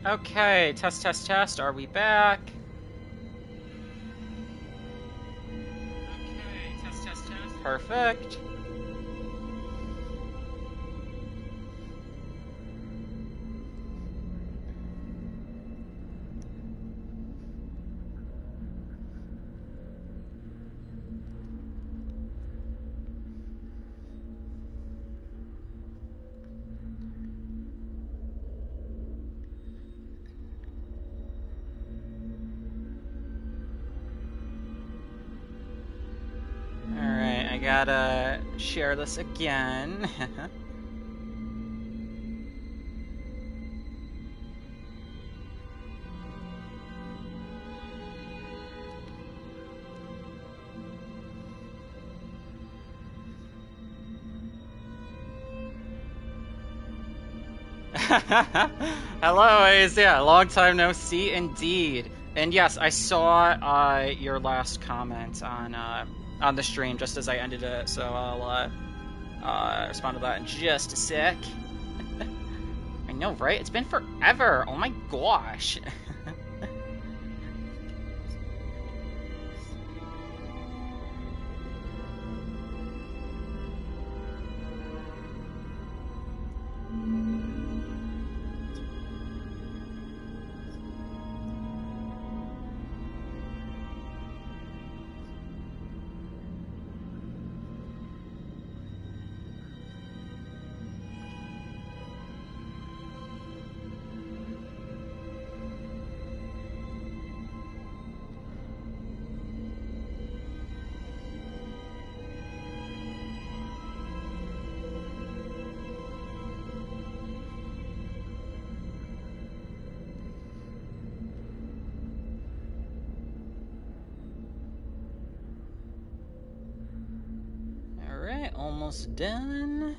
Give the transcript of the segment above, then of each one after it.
Okay, test, test, test. Are we back? Okay, test, test, test. Perfect. Alright, I gotta share this again. Hello, Ace. Yeah, long time no see indeed. And yes, I saw your last comment on the stream just as I ended it, so I'll respond to that in just a sec. I know, right? It's been forever. Oh my gosh. Alright, almost done.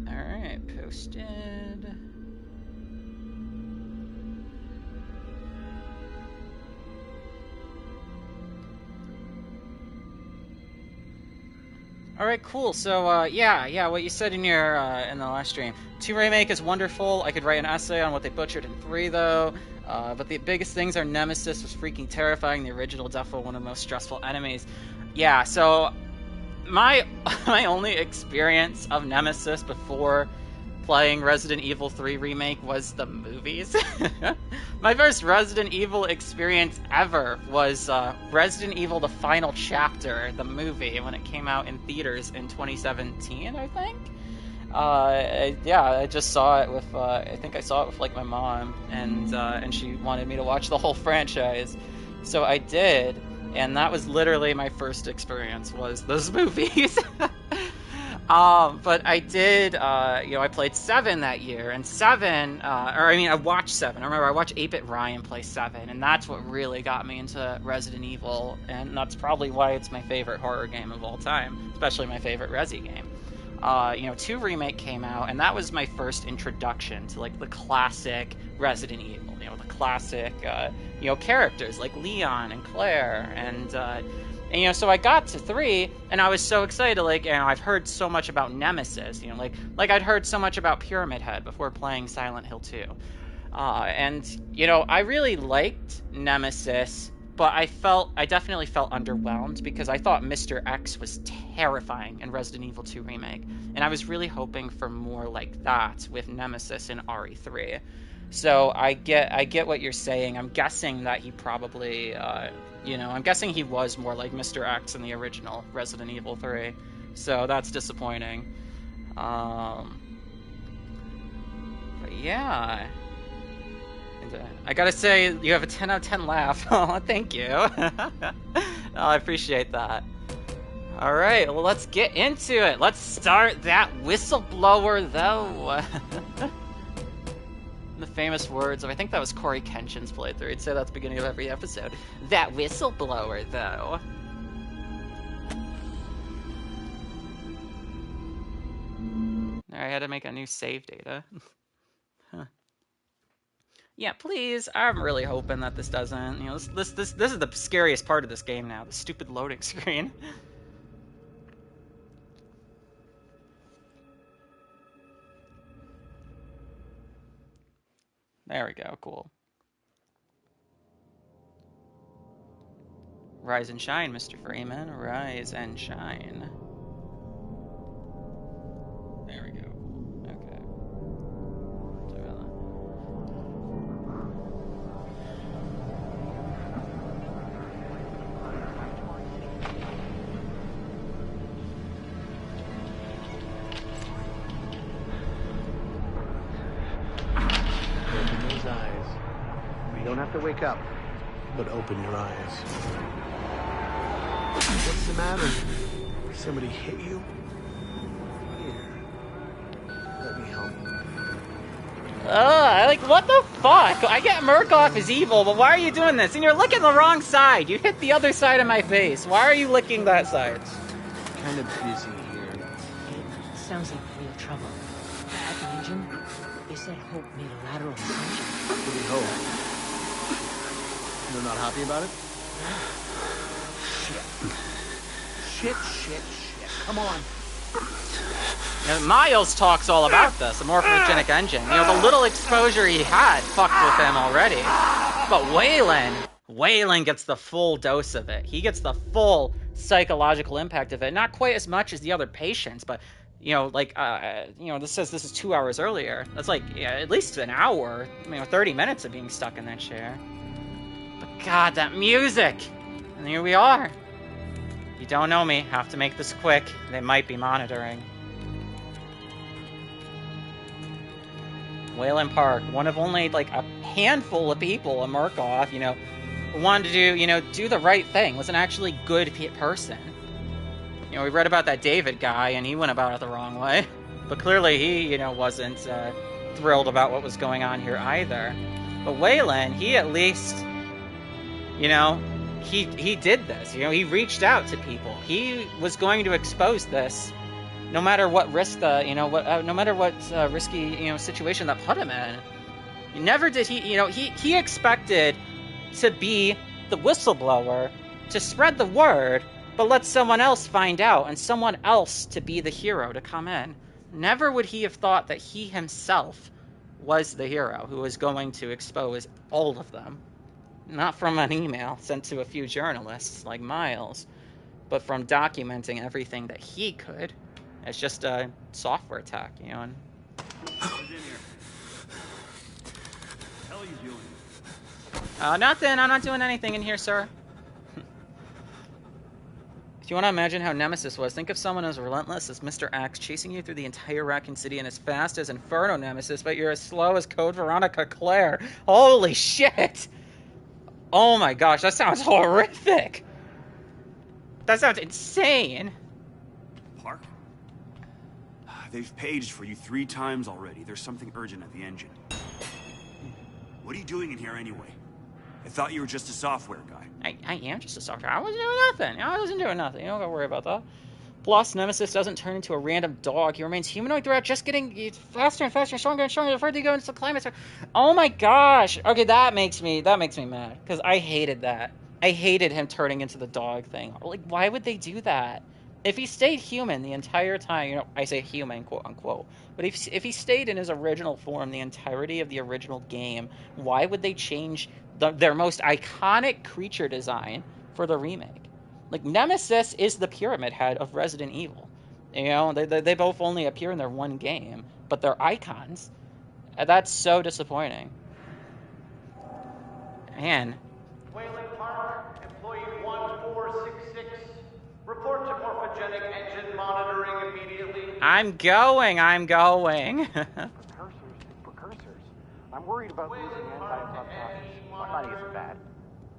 Alright, posted. All right, cool. So, yeah, what you said in your in the last stream. 2 remake is wonderful. I could write an essay on what they butchered in 3, though. But the biggest things are Nemesis was freaking terrifying. The original definitely one of the most stressful enemies. Yeah. So my my only experience of Nemesis before playing Resident Evil 3 Remake was the movies. My first Resident Evil experience ever was Resident Evil The Final Chapter, the movie, when it came out in theaters in 2017, I think. Yeah, I just saw it with, I think I saw it with, like, my mom, and she wanted me to watch the whole franchise. So I did, and that was literally my first experience, was those movies. But I did, I played 7 that year, and 7, I watched 7. I remember I watched 8-Bit Ryan play 7, and that's what really got me into Resident Evil, and that's probably why it's my favorite horror game of all time, especially my favorite Resi game. 2 Remake came out, and that was my first introduction to, like, the classic Resident Evil, the classic, characters like Leon and Claire, and so I got to 3, and I was so excited. Like, I've heard so much about Nemesis. Like I'd heard so much about Pyramid Head before playing Silent Hill 2. I really liked Nemesis, but I definitely felt underwhelmed because I thought Mr. X was terrifying in Resident Evil 2 Remake, and I was really hoping for more like that with Nemesis in RE3. So I get what you're saying. I'm guessing that he probably, I'm guessing he was more like Mr. X in the original Resident Evil 3. So that's disappointing. But yeah. And, I gotta say, you have a 10 out of 10 laugh. Oh, thank you. I appreciate that. Alright, well, let's get into it. Let's start that Whistleblower, though. The famous words of, I think that was Corey Kenshin's playthrough. He'd say that at the beginning of every episode. That Whistleblower, though. I had to make a new save data. Huh. Yeah, please. I'm really hoping that this doesn't. This is the scariest part of this game now. The stupid loading screen. There we go. Cool. Rise and shine, Mr. Freeman. Rise and shine. There we go. Okay. Open those eyes. You don't have to wake up. But open your eyes. What's the matter? Somebody hit you? Here. Let me help. Like, what the fuck? I get Murkoff is evil, but why are you doing this? And you're licking the wrong side. You hit the other side of my face. Why are you licking that side? Kind of busy here. It sounds like real trouble. At the engine, they said Hope made a lateral ascension. What do you hope? They're not happy about it? Shit. Come on. Now, Miles talks all about this, the morphogenic engine. You know, the little exposure he had fucked with him already. But Waylon gets the full dose of it. He gets the full psychological impact of it. Not quite as much as the other patients, but, you know, like, this says this is 2 hours earlier. That's like, yeah, at least an hour, 30 minutes of being stuck in that chair. But God, that music! And here we are. If you don't know me, have to make this quick. They might be monitoring. Wayland Park, one of only like a handful of people in Murkoff, who wanted to do the right thing, was an actually good person. We read about that David guy, and he went about it the wrong way. But clearly he, wasn't thrilled about what was going on here either. But Wayland, he at least, he did this. He reached out to people. He was going to expose this, no matter what risk, no matter what risky, situation that put him in. Never did he, he expected to be the whistleblower, to spread the word, but let someone else find out, and someone else to be the hero, to come in. Never would he have thought that he himself was the hero who was going to expose all of them. Not from an email sent to a few journalists like Miles, but from documenting everything that he could. It's just a software attack, and... Who's in here? What the hell are you doing? Nothing. I'm not doing anything in here, sir. If you want to imagine how Nemesis was, think of someone as relentless as Mr. Axe, chasing you through the entire Raccoon City, and as fast as Inferno Nemesis, but you're as slow as Code Veronica Claire. Holy shit! Oh my gosh, that sounds horrific! That sounds insane! Park? They've paged for you 3 times already. There's something urgent at the engine. What are you doing in here anyway? I thought you were just a software guy. I am just a software. I wasn't doing nothing. I wasn't doing nothing. You don't gotta worry about that. Plus, Nemesis doesn't turn into a random dog. He remains humanoid throughout, just getting faster and faster, stronger and stronger the further you go into the climax. Oh my gosh! Okay, that makes me mad, because I hated that. I hated him turning into the dog thing. Like, why would they do that? If he stayed human the entire time, I say human, quote unquote, but if he stayed in his original form the entirety of the original game, why would they change their most iconic creature design for the remake? Like, Nemesis is the Pyramid Head of Resident Evil. They both only appear in their one game, but they're icons. And that's so disappointing. Man. Wayland Park, employee 1466. Report to morphogenic engine monitoring immediately. I'm going. Precursors. I'm worried about losing anti-apoptosis. 190 isn't bad.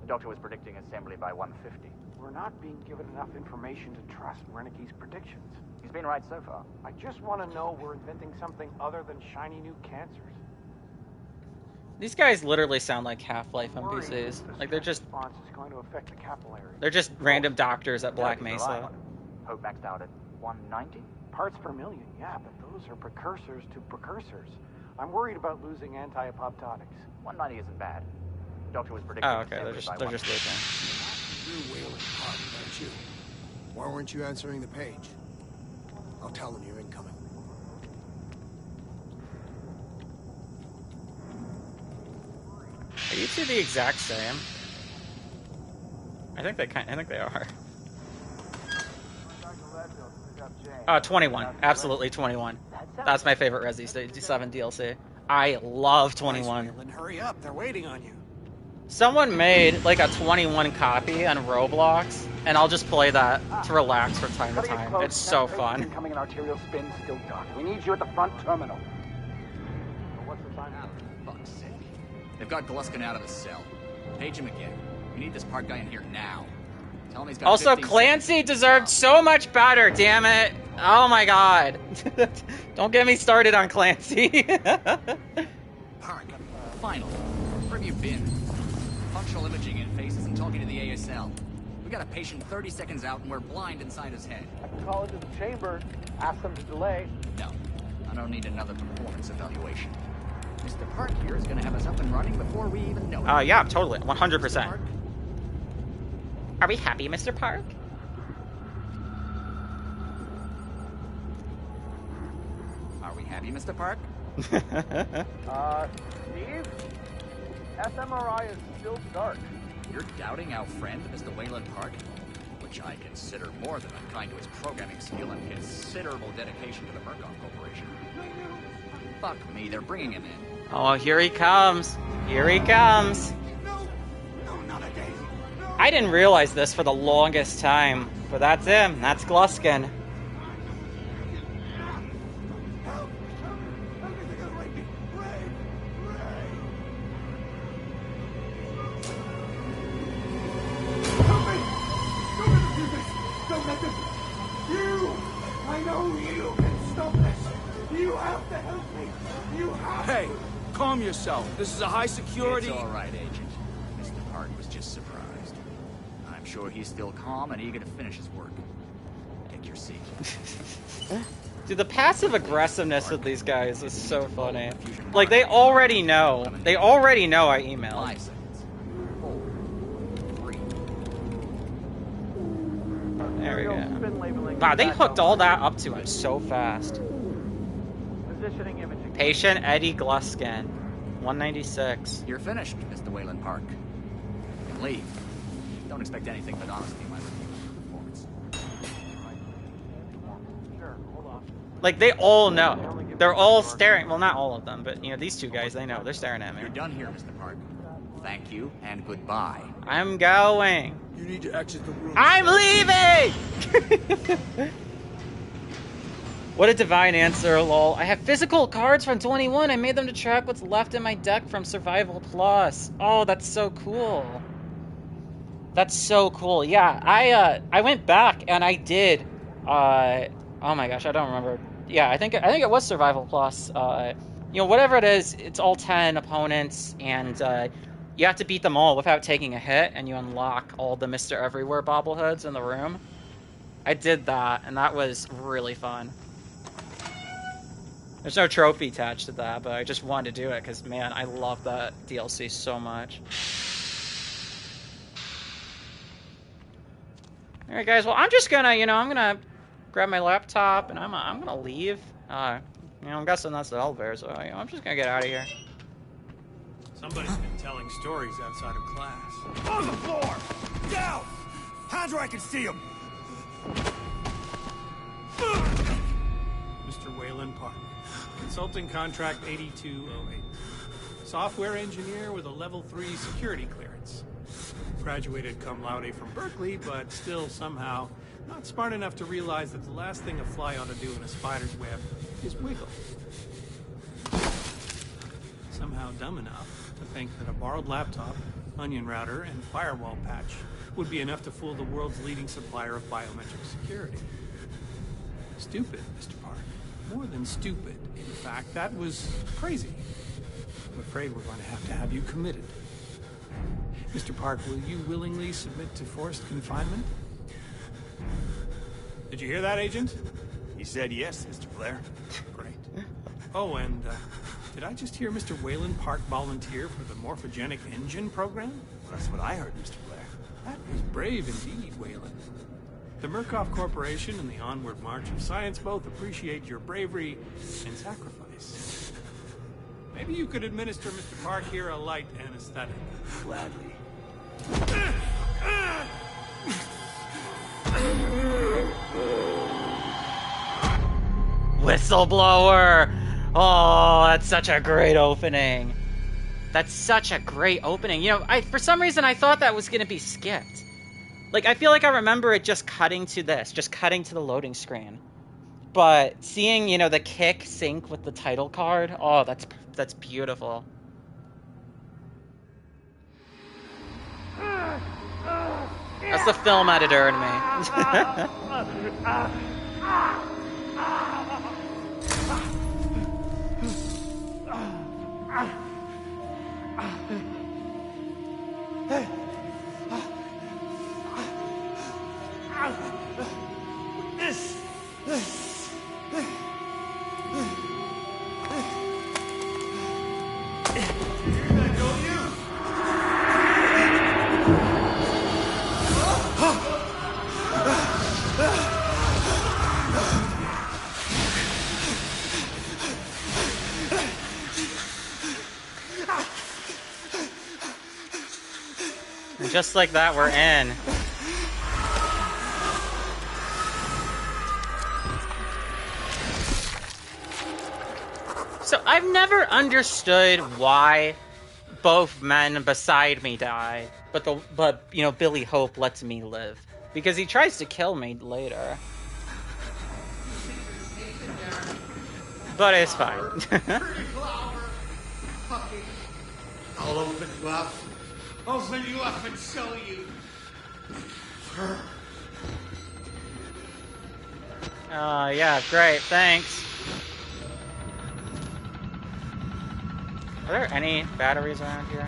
The doctor was predicting assembly by 150. We're not being given enough information to trust Wernicke's predictions. He's been right so far. I just want to know we're inventing something other than shiny new cancers. These guys literally sound like Half-Life NPCs. Like, they're just... response is going to affect the capillary. They're just random doctors at Black Mesa. Hope maxed out at 190? Parts per million, yeah, but those are precursors to precursors. I'm worried about losing anti-apoptotics. 190 isn't bad. The doctor was predicting Oh, okay, assembly they're by just looking. You're Wayland Park, aren't you? Why weren't you answering the page? I'll tell them you're incoming. Are you two the exact same? I think they are. 21. Absolutely 21. That's my favorite Resi 7 DLC. I love 21. Wayland, hurry up. They're waiting on you. Someone made like a 21 copy on Roblox, and I'll just play that to relax from time to time. It's so fun. Incoming and arterial spin still dark. We need you at the front terminal. What's the time? For fuck's sake. They've got Gluskin out of his cell. Page him again. We need this Park guy in here now. Tell him he's got Also, 15 Clancy seconds. deserved so much better, damn it. Oh my god. Don't get me started on Clancy. Park, finally. Where have you been? Functional imaging in faces and talking to the ASL. We got a patient 30 seconds out and we're blind inside his head. I can call into the chamber, ask them to delay. No, I don't need another performance evaluation. Mr. Park here is going to have us up and running before we even know it. Yeah, totally. 100%. Mr. Park? Are we happy, Mr. Park? Are we happy, Mr. Park? Steve? fMRI is still dark. You're doubting our friend, Mr. Wayland Park? Which I consider more than unkind to his programming skill and considerable dedication to the Murkoff Corporation. Fuck me, they're bringing him in. Oh, here he comes. Here he comes. No, not again. I didn't realize this for the longest time, but that's him. That's Gluskin. Help! Everything is right me. Ray! Help me! Don't let them do this! Don't let them... You! I know you can stop this! You have to help me! You have Hey, calm yourself. This is a high security... It's all right, Agent. Mr. Park was just surprised. I'm sure he's still calm and eager to finish his work. Take your seat. Dude, the passive aggressiveness of these guys is so funny. Like, they already know. They already know I emailed. 5 seconds. 4, 3. There we go. Spin labeling. Wow, they hooked all that up to him so fast. Positioning imaging. Patient Eddie Gluskin, 196. You're finished, Mr. Wayland Park. You can leave. Don't expect anything but honesty in my review of performance. Sure, hold on. Like, they all know. They're all staring. Well, not all of them, but, you know, these two guys, they know. They're staring at me. You're done here, Mr. Park. Thank you and goodbye. I'm going. You need to exit the room. I'm leaving! What a divine answer, lol. I have physical cards from 21. I made them to track what's left in my deck from Survival Plus. Oh, that's so cool. That's so cool. Yeah, I went back and I did. Oh my gosh, I don't remember. Yeah, I think it was Survival Plus. You know, whatever it is, it's all 10 opponents, and you have to beat them all without taking a hit, and you unlock all the Mr. Everywhere bobbleheads in the room. I did that, and that was really fun. There's no trophy attached to that, but I just wanted to do it because, man, I love that DLC so much. All right, guys. Well, I'm just gonna, I'm gonna grab my laptop and I'm gonna leave. I'm guessing that's the elevator, so I'm just gonna get out of here. Somebody's been telling stories outside of class. On the floor! Down! Hands where I can see him! Mr. Wayland Park. Consulting contract 8208. Software engineer with a level 3 security clearance. Graduated cum laude from Berkeley, but still somehow not smart enough to realize that the last thing a fly ought to do in a spider's web is wiggle. Somehow dumb enough to think that a borrowed laptop, onion router, and firewall patch would be enough to fool the world's leading supplier of biometric security. Stupid, Mr. Park. More than stupid. In fact, that was crazy. I'm afraid we're going to have you committed. Mr. Park, will you willingly submit to forced confinement? Did you hear that, Agent? He said yes, Mr. Blair. Great. Oh, and did I just hear Mr. Wayland Park volunteer for the morphogenic engine program? That's what I heard, Mr. Blair. That was brave indeed, Wayland. The Murkoff Corporation and the Onward March of Science both appreciate your bravery and sacrifice. Maybe you could administer Mr. Park here a light anesthetic. Gladly. Whistleblower! Oh, that's such a great opening. That's such a great opening. You know, for some reason I thought that was going to be skipped. Like, I feel like I remember it just cutting to this, just cutting to the loading screen. But seeing, you know, the kick sync with the title card, oh, that's beautiful. That's the film editor in me. And just like that, we're in. So I've never understood why both men beside me die, but you know, Billy Hope lets me live, because he tries to kill me later. But it's fine. I'll open you up. Open you up and show you. Yeah, great, thanks. Are there any batteries around here?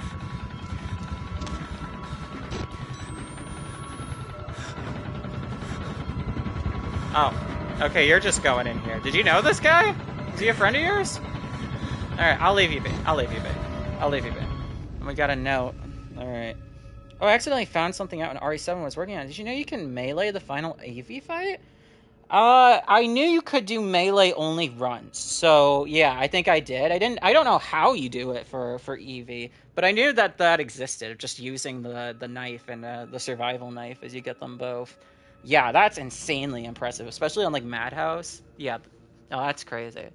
Oh, okay, you're just going in here. Did you know this guy? Is he a friend of yours? Alright, I'll leave you be. I'll leave you be. I'll leave you be. And we got a note. Alright. Oh, I accidentally found something out when RE7 was working on it. Did you know you can melee the final AV fight? I knew you could do melee only runs. So, yeah, I think I did. I don't know how you do it for EV, but I knew that existed, just using the knife and the survival knife as you get them both. Yeah, that's insanely impressive, especially on, like, Madhouse. Yeah, oh, that's crazy.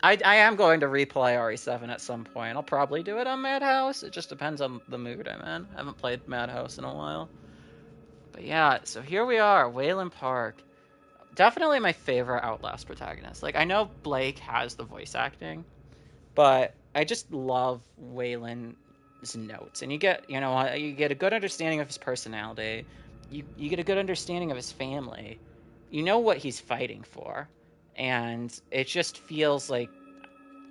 I am going to replay RE7 at some point. I'll probably do it on Madhouse. It just depends on the mood I'm in. I haven't played Madhouse in a while. But yeah, so here we are, Wayland Park. Definitely my favorite Outlast protagonist. Like, I know Blake has the voice acting, but I just love Wayland's notes. And you get, you know, you get a good understanding of his personality. You get a good understanding of his family. You know what he's fighting for. And it just feels like,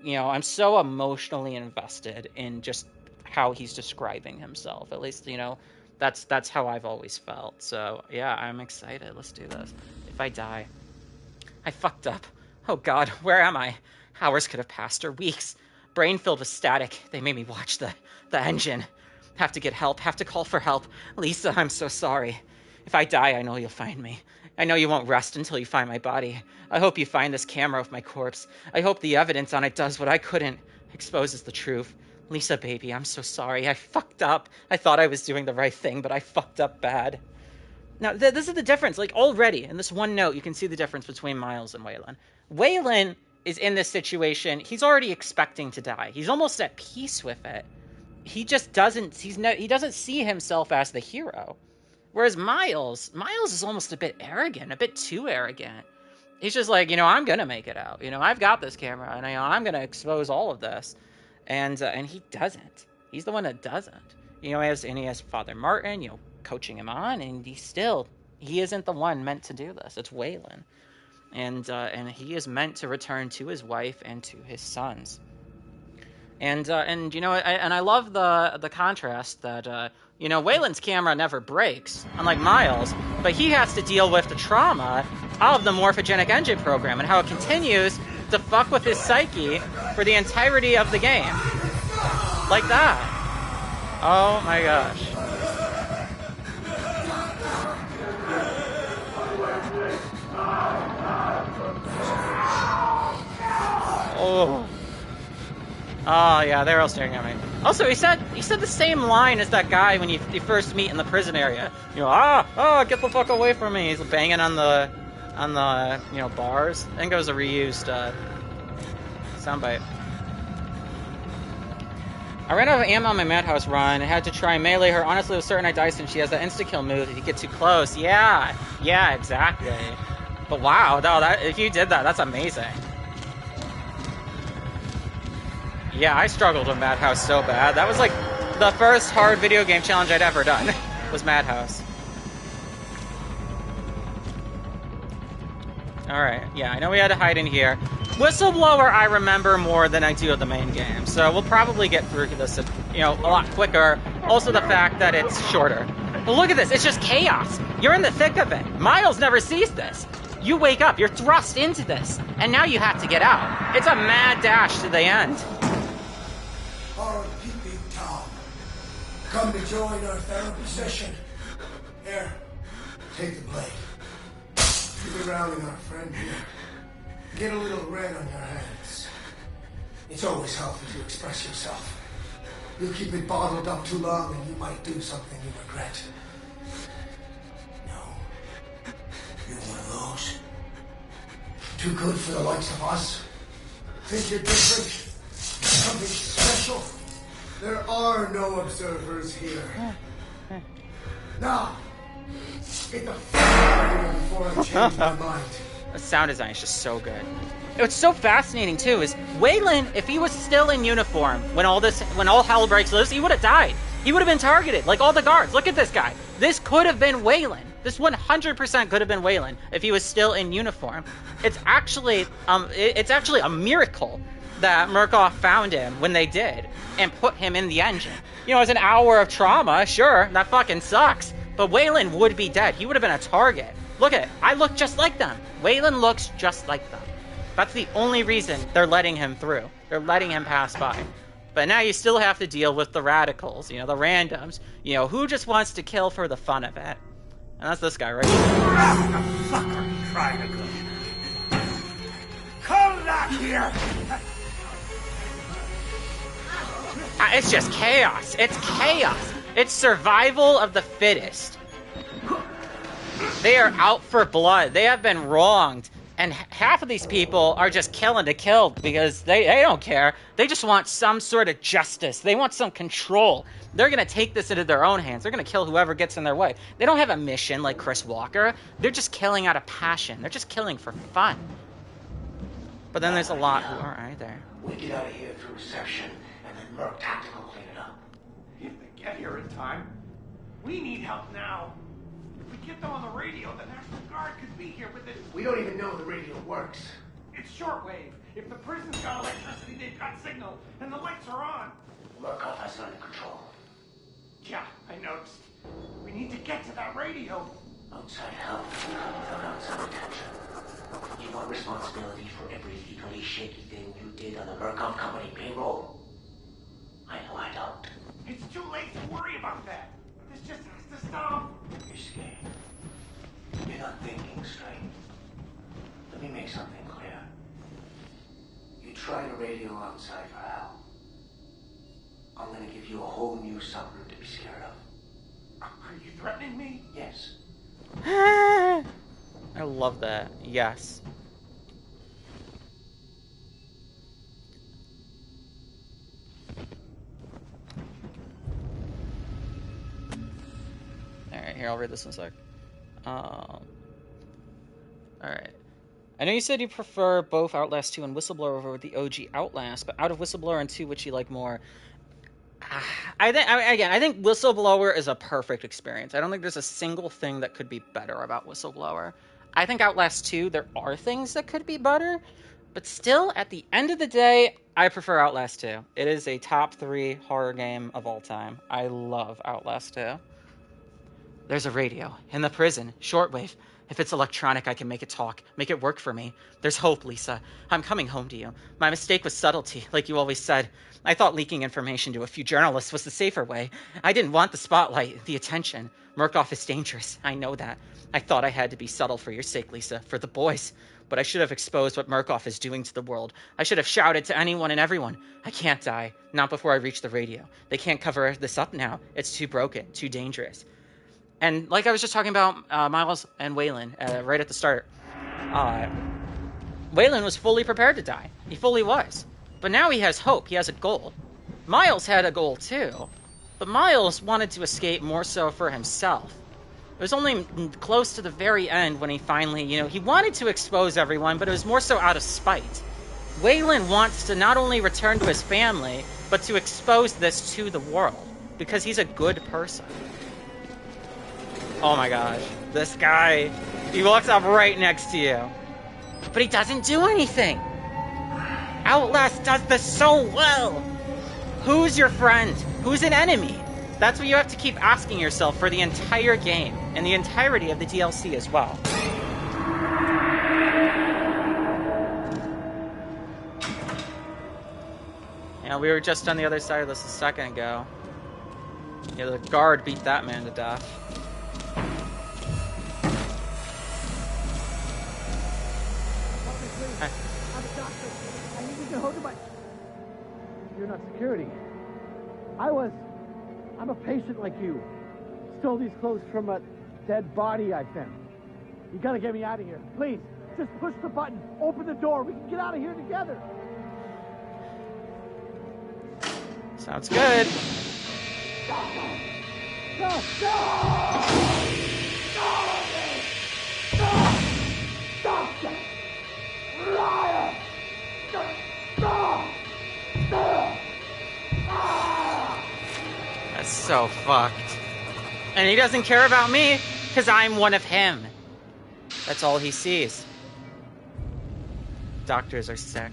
you know, I'm so emotionally invested in just how he's describing himself. At least, you know, that's how I've always felt. So, yeah, I'm excited. Let's do this. If I die. I fucked up. Oh god, where am I? Hours could have passed, or weeks. Brain filled with static. They made me watch the engine. Have to get help. Have to call for help. Lisa, I'm so sorry. If I die, I know you'll find me. I know you won't rest until you find my body. I hope you find this camera of my corpse. I hope the evidence on it does what I couldn't. Exposes the truth. Lisa, baby, I'm so sorry. I fucked up. I thought I was doing the right thing, but I fucked up bad. Now, this is the difference. Like, already, in this one note, you can see the difference between Miles and Wayland. Wayland is in this situation. He's already expecting to die. He's almost at peace with it. He just doesn't, he doesn't see himself as the hero. Whereas Miles is almost a bit arrogant, a bit too arrogant. He's just like, you know, I'm gonna make it out. You know, I've got this camera, and I'm gonna expose all of this. And he doesn't. He's the one that doesn't. You know, he has Father Martin, you know, coaching him on, and he isn't the one meant to do this. It's Wayland. And he is meant to return to his wife and to his sons. And you know, I love the contrast that, you know, Wayland's camera never breaks, unlike Miles, but he has to deal with the trauma of the morphogenic engine program and how it continues to fuck with his psyche for the entirety of the game. Like that. Oh my gosh. Oh yeah, they're all staring at me. Also, he said the same line as that guy when you first meet in the prison area. You know, get the fuck away from me. He's banging on the bars. I think it was a reused soundbite. I ran out of ammo on my Madhouse run and had to try and melee her. Honestly, I was certain I died since she has that insta-kill move if you get too close. Yeah, exactly. But wow, no, if you did that, that's amazing. Yeah, I struggled with Madhouse so bad. That was like the first hard video game challenge I'd ever done, was Madhouse. Alright, yeah, I know we had to hide in here. Whistleblower I remember more than I do of the main game, so we'll probably get through this, a lot quicker. Also the fact that it's shorter. But look at this, it's just chaos. You're in the thick of it. Miles never sees this. You wake up, you're thrust into this, and now you have to get out. It's a mad dash to the end. All right, Big Tom. Come to join our therapy session. Here, take the blade. Keep it rounding our friend here. Get a little red on your hands. It's always healthy to express yourself. You keep it bottled up too long and you might do something you regret. No. You're one of those. Too good for the likes of us. Think you're different? Something special? There are no observers here. Now, get the fuck out of here before I change my mind. The sound design is just so good. What's so fascinating too is Waylon, if he was still in uniform when all hell breaks loose, he would have died. He would have been targeted, like all the guards. Look at this guy. This could have been Waylon. This 100% could have been Waylon if he was still in uniform. It's actually a miracle that Murkoff found him when they did and put him in the engine. You know, it's an hour of trauma, sure, that fucking sucks. But Waylon would be dead. He would have been a target. Look at it. I look just like them. Waylon looks just like them. That's the only reason they're letting him through. They're letting him pass by. But now you still have to deal with the radicals, the randoms, who just wants to kill for the fun of it. And that's this guy right here. What the fuck are you trying to do? Come back here! It's just chaos. It's chaos. It's survival of the fittest. They are out for blood. They have been wronged. And half of these people are just killing to kill because they don't care. They just want some sort of justice. They want some control. They're going to take this into their own hands. They're going to kill whoever gets in their way. They don't have a mission like Chris Walker. They're just killing out of passion. They're just killing for fun. But then there's a lot who aren't either. We get out of here through reception, and then Merc Tactical clean it up. If they get here in time, we need help now. If we get them on the radio, the National Guard could be here, but We don't even know the radio works. it's shortwave. If the prison's got electricity, they've got signal, and the lights are on. Murkoff has it under control. Yeah, I noticed. We need to get to that radio. Outside help without outside attention. You want responsibility for every legally shaky thing you did on the Murkoff Company payroll? I know I don't. It's too late to worry about that. This just has to stop. You're scared. You're not thinking straight. Let me make something clear. You try to radio outside for help. I'm gonna give you a whole new something to be scared of. Are you threatening me? Yes. I love that. Yes. Alright, here, I'll read this in a sec. Alright. I know you said you prefer both Outlast 2 and Whistleblower over the OG Outlast, but out of Whistleblower and 2, which you like more? I think Whistleblower is a perfect experience. I don't think there's a single thing that could be better about Whistleblower. I think Outlast 2, there are things that could be better, but still, at the end of the day, I prefer Outlast 2. It is a top 3 horror game of all time. I love Outlast 2. There's a radio in the prison, shortwave. If it's electronic, I can make it talk, make it work for me. There's hope, Lisa. I'm coming home to you. My mistake was subtlety, like you always said. I thought leaking information to a few journalists was the safer way. I didn't want the spotlight, the attention. Murkoff is dangerous. I know that. I thought I had to be subtle for your sake, Lisa, for the boys. but I should have exposed what Murkoff is doing to the world. I should have shouted to anyone and everyone. I can't die. Not before I reach the radio. They can't cover this up now. It's too broken, too dangerous. And like I was just talking about Miles and Waylon right at the start, Waylon was fully prepared to die. He fully was. But now he has hope. He has a goal. Miles had a goal too. But Miles wanted to escape more so for himself. It was only close to the very end when he finally, he wanted to expose everyone, but it was more so out of spite. Waylon wants to not only return to his family, but to expose this to the world, because he's a good person. Oh my gosh, this guy, he walks up right next to you, but he doesn't do anything. Outlast does this so well. Who's your friend? Who's an enemy? That's what you have to keep asking yourself for the entire game, and the entirety of the DLC as well. We were just on the other side of this a second ago. The guard beat that man to death. I'm a doctor. I need you to hold my... You're not security. I'm a patient like you. Stole these clothes from a dead body I found. You gotta get me out of here. Please, just push the button. Open the door. We can get out of here together. Sounds good. That's so fucked. And he doesn't care about me, because I'm one of him. That's all he sees. Doctors are sick.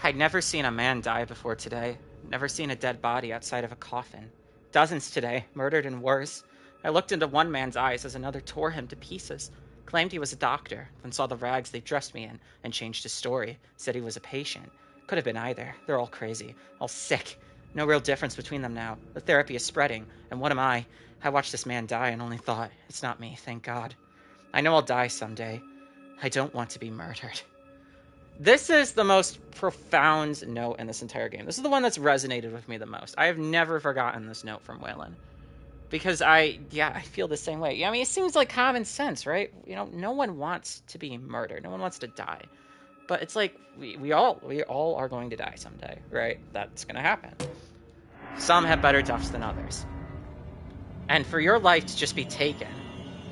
I'd never seen a man die before today. Never seen a dead body outside of a coffin. Dozens today, murdered and worse. I looked into one man's eyes as another tore him to pieces. Claimed he was a doctor, then saw the rags they dressed me in and changed his story. Said he was a patient. Could have been either. They're all crazy. All sick. No real difference between them now. The therapy is spreading. And what am I? I watched this man die and only thought, it's not me, thank God. I know I'll die someday. I don't want to be murdered. This is the most profound note in this entire game. This is the one that's resonated with me the most. I have never forgotten this note from Waylon. Because I feel the same way. I mean, it seems like common sense, right? No one wants to be murdered. No one wants to die. But it's like, we all are going to die someday, right? That's going to happen. Some have better deaths than others. And for your life to just be taken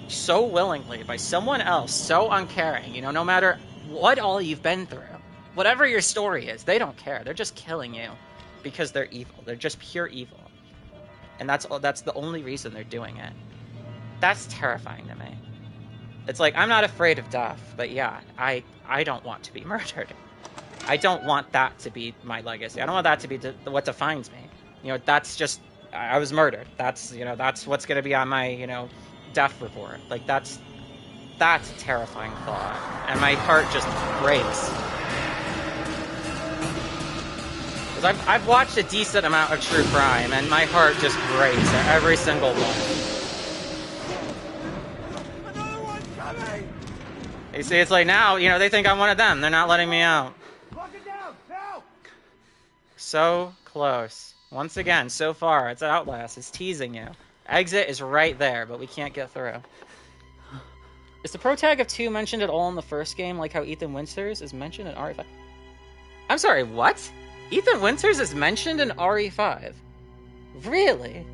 so willingly by someone else, so uncaring, no matter what all you've been through, whatever your story is, they don't care. They're just killing you because they're evil. They're just pure evil. And that's the only reason they're doing it. That's terrifying to me. It's like, I'm not afraid of death, but yeah, I don't want to be murdered. I don't want that to be my legacy. I don't want that to be what defines me. That's just, I was murdered. That's what's going to be on my, death report. Like, that's a terrifying thought. And my heart just breaks. Because I've watched a decent amount of true crime, and my heart just breaks at every single one. Another one's coming! You see, it's like now, they think I'm one of them. They're not letting me out. Lock it down! Now! So close. Once again, so far, it's Outlast. It's teasing you. Exit is right there, but we can't get through. Is the pro tag of 2 mentioned at all in the first game, like how Ethan Winters is mentioned in RE5? I'm sorry, what? Ethan Winters is mentioned in RE5? Really?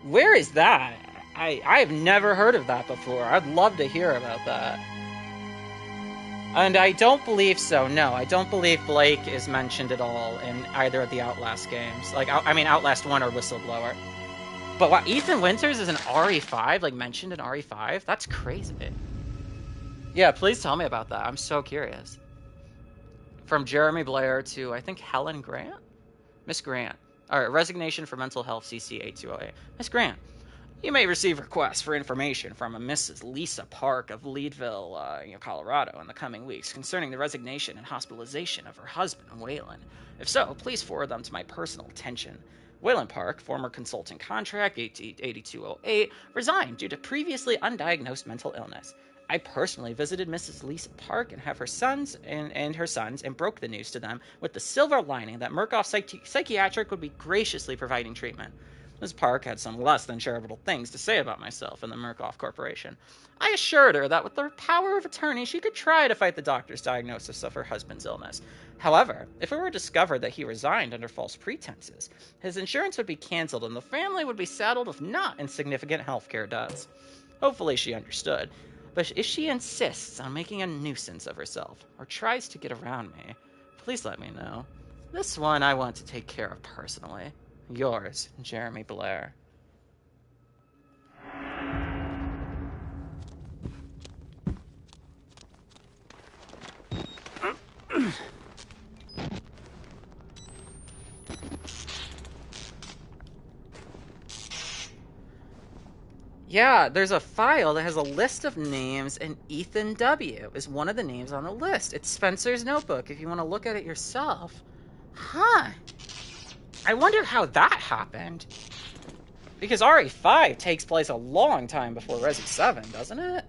Where is that? I have never heard of that before. I'd love to hear about that. And I don't believe so, no. I don't believe Blake is mentioned at all in either of the Outlast games. Like, Outlast 1 or Whistleblower. But wow, Ethan Winters is in RE5? Like, mentioned in RE5? That's crazy. Yeah, please tell me about that. I'm so curious. From Jeremy Blair to, I think, Helen Grant? Miss Grant. Alright, resignation for mental health, CC 8208. Miss Grant, you may receive requests for information from a Mrs. Lisa Park of Leadville, Colorado in the coming weeks concerning the resignation and hospitalization of her husband, Waylon. If so, please forward them to my personal attention. Waylon Park, former consulting contract, 8208, resigned due to previously undiagnosed mental illness. I personally visited Mrs. Lisa Park and have her sons and her sons and broke the news to them with the silver lining that Murkoff Psychiatric would be graciously providing treatment. Ms. Park had some less than charitable things to say about myself and the Murkoff Corporation. I assured her that with the power of attorney, she could try to fight the doctor's diagnosis of her husband's illness. However, if it were discovered that he resigned under false pretenses, his insurance would be canceled and the family would be saddled with not insignificant healthcare debts. Hopefully she understood. But if she insists on making a nuisance of herself, or tries to get around me, please let me know. This one I want to take care of personally. Yours, Jeremy Blair. Yeah, there's a file that has a list of names, and Ethan W. is one of the names on the list. It's Spencer's notebook, if you want to look at it yourself. Huh. I wonder how that happened. Because RE5 takes place a long time before Resi 7, doesn't it?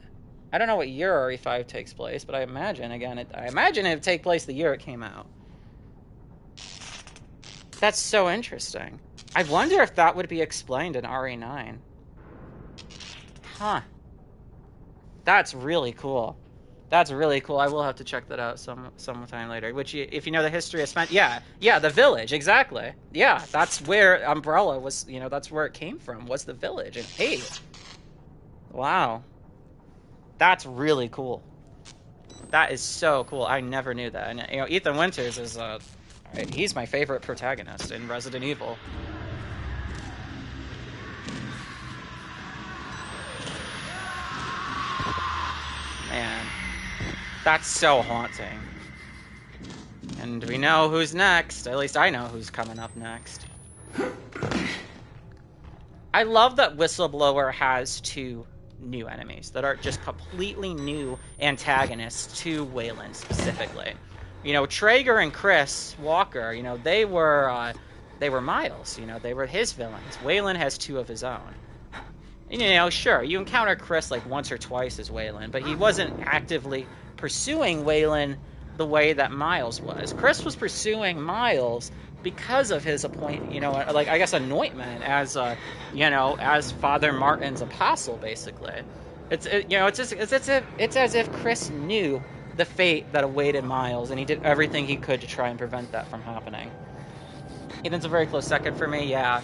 I don't know what year RE5 takes place, but I imagine, again, it would take place the year it came out. That's so interesting. I wonder if that would be explained in RE9. Huh. That's really cool. That's really cool. I will have to check that out sometime later. Which, if you know the history of Spence, yeah, the village, exactly. Yeah, that's where Umbrella was. That's where it came from. Was the village? And hey, wow, that's really cool. That is so cool. I never knew that. And Ethan Winters is he's my favorite protagonist in Resident Evil. Man. That's so haunting. And we know who's next. At least I know who's coming up next. I love that Whistleblower has two new enemies that are just completely new antagonists to Wayland specifically. Traeger and Chris Walker, they were Miles. They were his villains. Wayland has two of his own. Sure, you encounter Chris like once or twice as Wayland, but he wasn't actively pursuing Wayland the way that Miles was. Chris was pursuing Miles because of his anointment as as Father Martin's apostle, basically. It's as if Chris knew the fate that awaited Miles, and he did everything he could to try and prevent that from happening. Ethan's a very close second for me, yeah.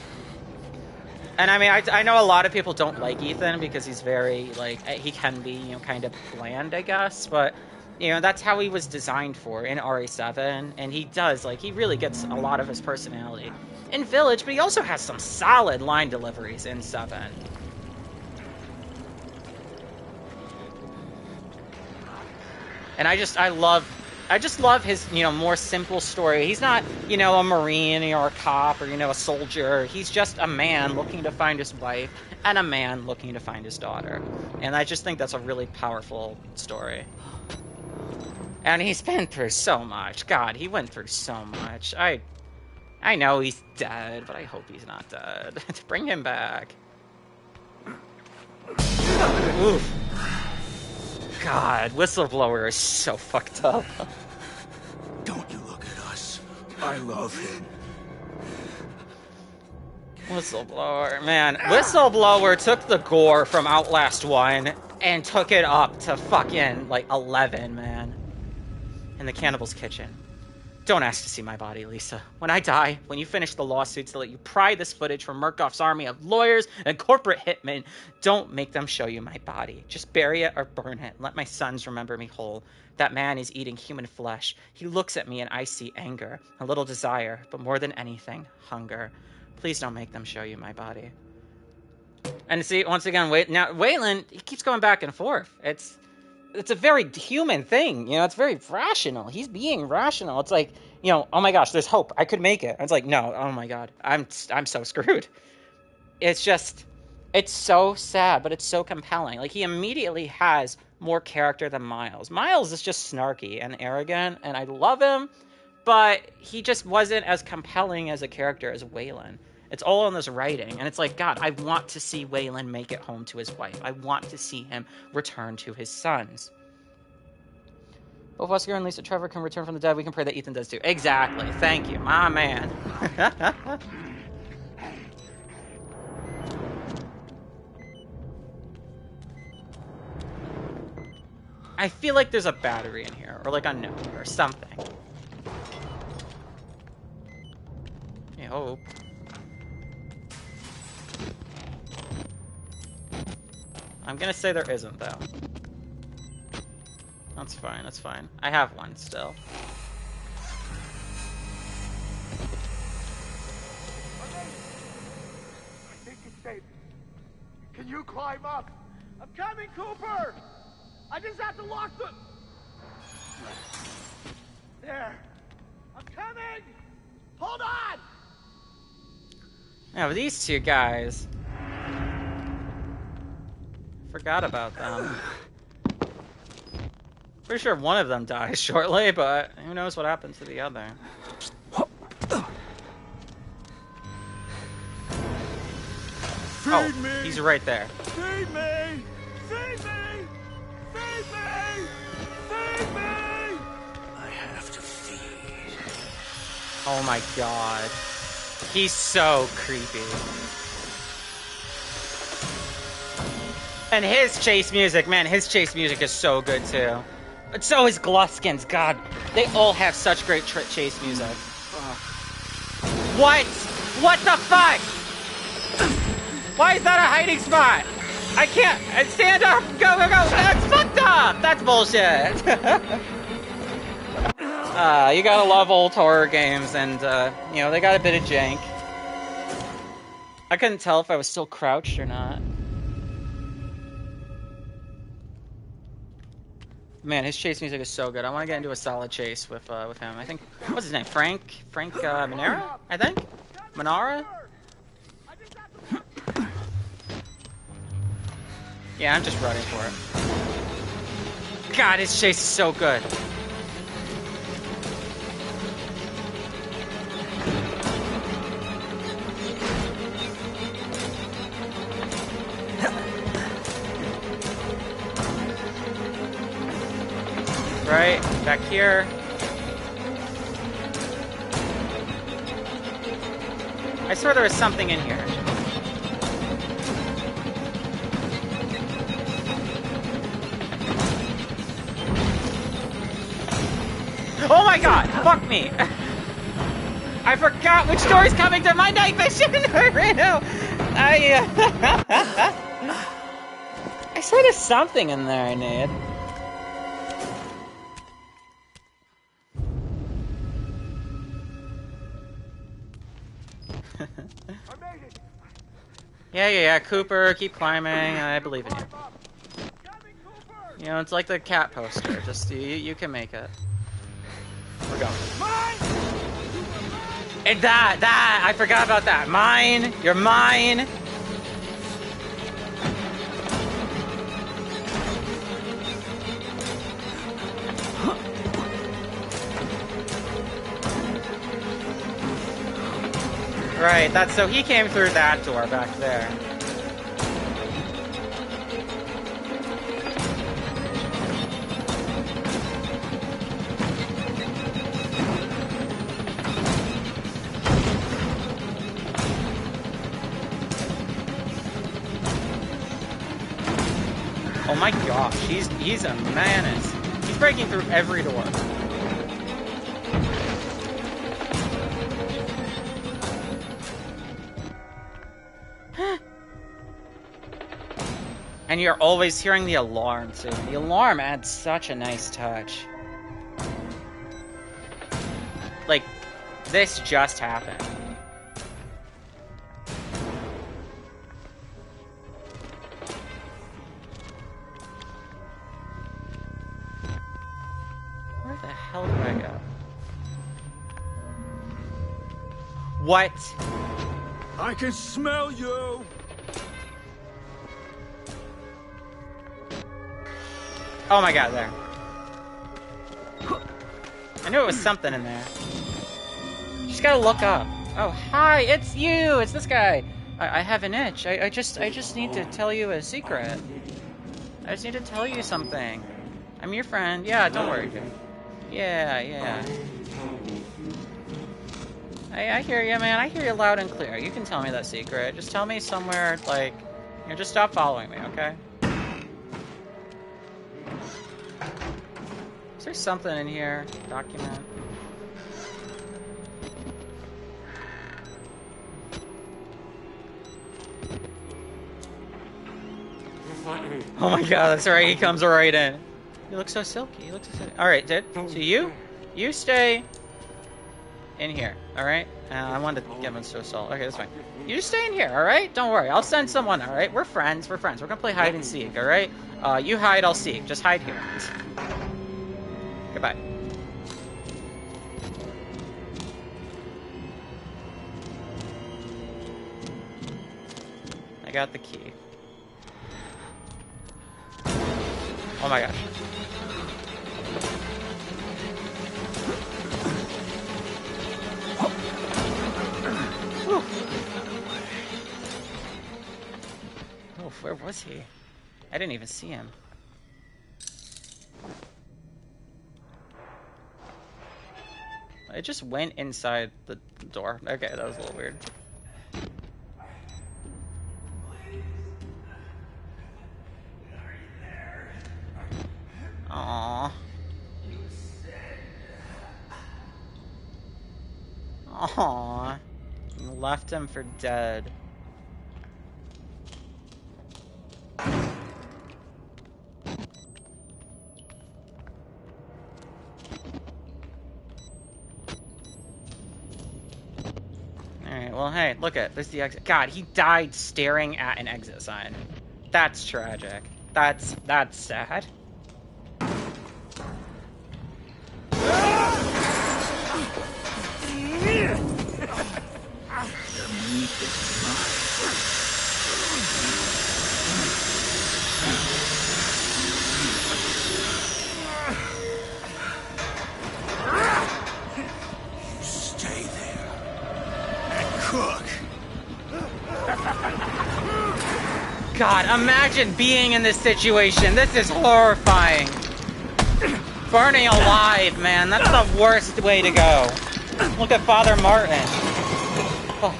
And I mean, I know a lot of people don't like Ethan because he's very, he can be, kind of bland, I guess. But, that's how he was designed for in RE7. And he does, he really gets a lot of his personality in Village, but he also has some solid line deliveries in 7. And I just love his, more simple story. He's not, a Marine or a cop or, a soldier. He's just a man looking to find his wife and a man looking to find his daughter. And I just think that's a really powerful story. And he's been through so much. God, he went through so much. I know he's dead, but I hope he's not dead. Bring him back. Oof. God, Whistleblower is so fucked up. Don't you look at us. I love him. Whistleblower, man. Whistleblower took the gore from Outlast 1 and took it up to fucking, 11, man. In the cannibal's kitchen. Don't ask to see my body, Lisa. When I die, when you finish the lawsuits that let you pry this footage from Murkoff's army of lawyers and corporate hitmen, don't make them show you my body. Just bury it or burn it. Let my sons remember me whole. That man is eating human flesh. He looks at me and I see anger, a little desire, but more than anything, hunger. Please don't make them show you my body. And see, once again, Wayland, he keeps going back and forth. It's a very human thing, it's very rational. He's being rational. It's like, oh my gosh, there's hope. I could make it. It's like, no, oh my God, I'm so screwed. It's so sad, but it's so compelling. He immediately has more character than Miles. Miles is just snarky and arrogant, and I love him, but he just wasn't as compelling as a character as Wayland. It's all on this writing. And it's like, God, I want to see Waylon make it home to his wife. I want to see him return to his sons. Both Wesker and Lisa Trevor can return from the dead. We can pray that Ethan does too. Exactly. Thank you, my man. I feel like there's a battery in here, or like a note, or something. I hope. I'm gonna say there isn't, though. That's fine, that's fine. I have one still. I think it's safe. Can you climb up? I'm coming, Cooper! I just have to lock the... There. I'm coming! Hold on! Yeah, but these two guys... Forgot about them. Pretty sure one of them dies shortly, but who knows what happens to the other. Oh, he's right there. Feed me! Feed me! Feed me! Feed me! I have to feed. Oh my god. He's so creepy. And his chase music, man, his chase music is so good too. But so is Gluskin's, god. They all have such great chase music. What? What the fuck? Why is that a hiding spot? I can't. Stand up. Go, go, go. That's fucked up. That's bullshit. You gotta love old horror games, and, you know, they got a bit of jank. I couldn't tell if I was still crouched or not. Man, his chase music is so good. I want to get into a solid chase with him. I think, what's his name? Frank Manera? I think? Manara? Yeah, I'm just running for it. God, his chase is so good. Right, back here. I swear there was something in here. Oh my god! Fuck me! I forgot which door is coming to my night vision right now! I swear there's something in there I need. Yeah, Cooper, keep climbing, I believe in you. You know, it's like the cat poster, just, you can make it. We're going. And that, I forgot about that. Mine, you're mine. Right, that's so he came through that door back there. Oh my gosh, he's a menace. He's breaking through every door. And you're always hearing the alarm, too. The alarm adds such a nice touch. Like, this just happened. Where the hell do I go? What? I can smell you! Oh my god, there. I knew it was something in there. Just gotta look up. Oh, hi, it's you! It's this guy! I have an itch. I just need to tell you a secret. I just need to tell you something. I'm your friend. Yeah, don't worry, dude. Yeah. I hear you, man. I hear you loud and clear. You can tell me that secret. Just tell me somewhere, like... You know, just stop following me, okay? Is there something in here? Document? Oh my god, that's right. He comes right in. You look so silky. You look so silky. Alright, dude. So you stay in here, alright? I wanted to give him so salt. Okay, that's fine. You just stay in here, alright? Don't worry. I'll send someone, alright? We're friends. We're gonna play hide and seek, alright? You hide, I'll seek. Just hide here. Goodbye. I got the key. Oh my gosh. Oh, where was he? I didn't even see him. It just went inside the door. Okay, that was a little weird. Aww. Aww. You left him for dead. Alright, well, hey, look at this. The exit. God, he died staring at an exit sign. That's tragic. That's sad. Stay there and cook. God, imagine being in this situation. This is horrifying. Burning alive, man. That's the worst way to go. Look at Father Martin. Fuck.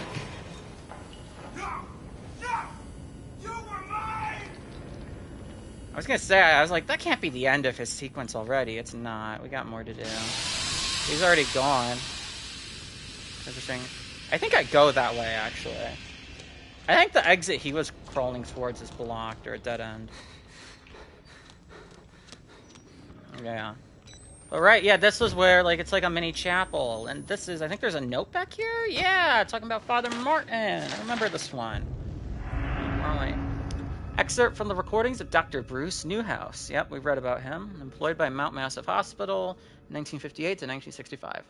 I was gonna say, I was like, that can't be the end of his sequence already. It's not. We got more to do. He's already gone. Interesting. I think I go that way, actually. I think the exit he was crawling towards is blocked, or a dead end. Yeah. But right, yeah, this was where, like, it's like a mini chapel. And this is, I think there's a note back here? Yeah, talking about Father Martin. I remember this one. Alright. Excerpt from the recordings of Dr. Bruce Newhouse. Yep, we've read about him. Employed by Mount Massive Hospital, 1958 to 1965.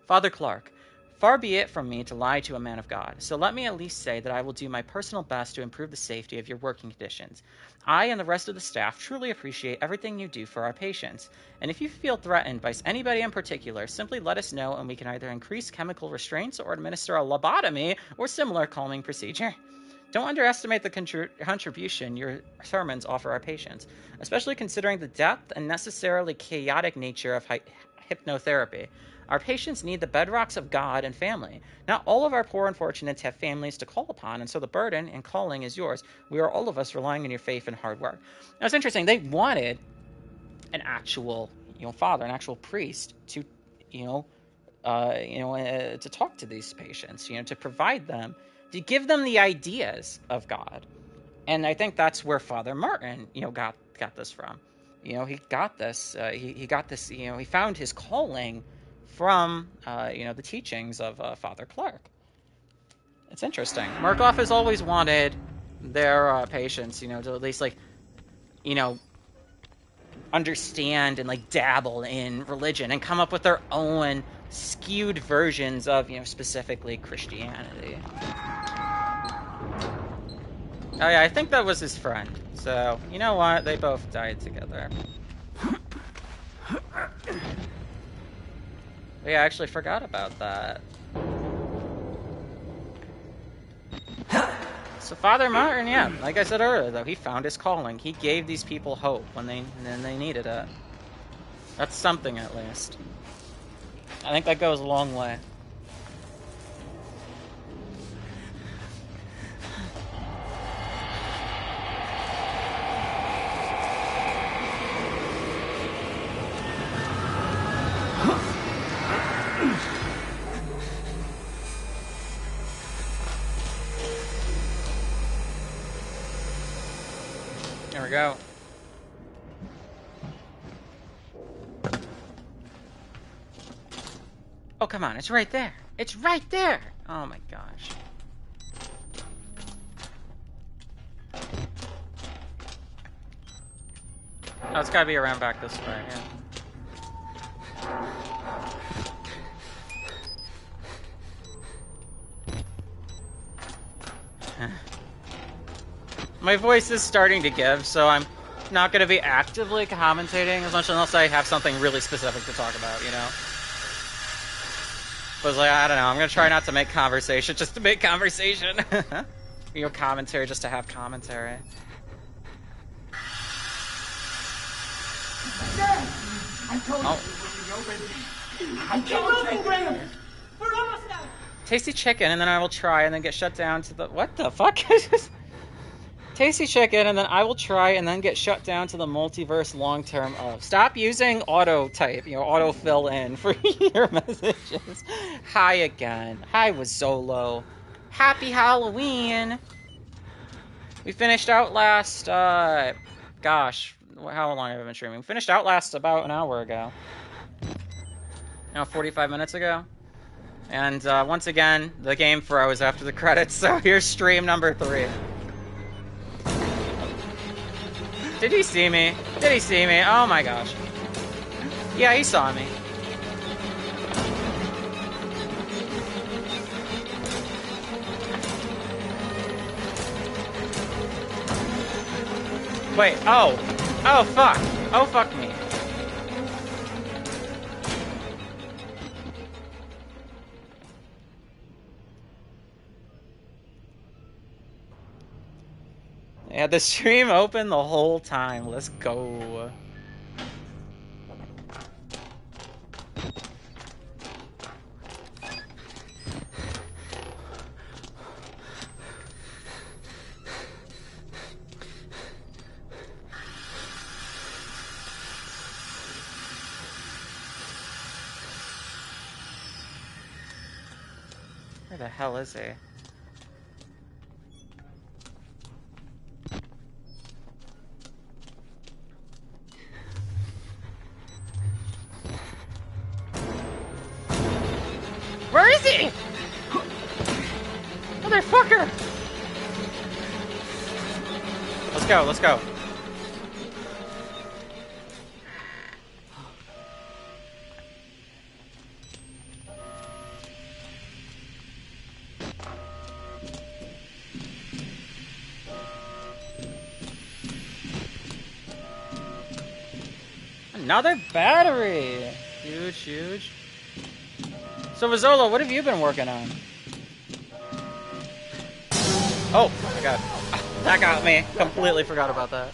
Father Clark. Far be it from me to lie to a man of God, so let me at least say that I will do my personal best to improve the safety of your working conditions. I and the rest of the staff truly appreciate everything you do for our patients, and if you feel threatened by anybody in particular, simply let us know and we can either increase chemical restraints or administer a lobotomy or similar calming procedure. Don't underestimate the contribution your sermons offer our patients, especially considering the depth and necessarily chaotic nature of hypnotherapy. Our patients need the bedrocks of God and family. Not all of our poor unfortunates have families to call upon, and so the burden and calling is yours. We are all of us relying on your faith and hard work. Now, it's interesting. They wanted an actual, father, an actual priest to, to talk to these patients, to provide them, to give them the ideas of God. And I think that's where Father Martin, got this from. He got this. He got this. He found his calling from, the teachings of Father Clark. It's interesting. Murkoff has always wanted their patients, to at least, understand and, dabble in religion and come up with their own skewed versions of, specifically Christianity. Oh, yeah, I think that was his friend. So, you know what? They both died together. Yeah, I actually forgot about that. So Father Martin, yeah, like I said earlier, though, he found his calling. He gave these people hope when they needed it. That's something, at least. I think that goes a long way. There we go. Oh, come on, it's right there. It's right there! Oh my gosh. Oh, it's gotta be around back this way, yeah. My voice is starting to give, so I'm not gonna be actively commentating as much unless I have something really specific to talk about, you know? But like, I don't know, I'm gonna try not to make conversation just to make conversation. You know, commentary just to have commentary. Dad! I told you it would be open. I told you, Graham! We're almost out! Tasty chicken, and then I will try, and then get shut down to the... What the fuck? Tasty chicken, and then I will try, and then get shut down to the multiverse long-term of. Stop using auto-type, you know, auto-fill in for your messages. Hi again. Hi, Wizzolo. Happy Halloween! We finished Outlast, gosh, how long have I been streaming? We finished Outlast about an hour ago. No, 45 minutes ago. And, once again, the game froze after the credits, so here's stream number 3. Did he see me? Did he see me? Oh my gosh. Yeah, he saw me. Wait, oh. Oh, fuck. Oh, fuck me. I had the stream open the whole time. Let's go. Where the hell is he? Where is he? Motherfucker! Let's go, let's go. Another battery! Huge, huge. So, Vizzolo, what have you been working on? Oh, my god. That got me. Completely forgot about that.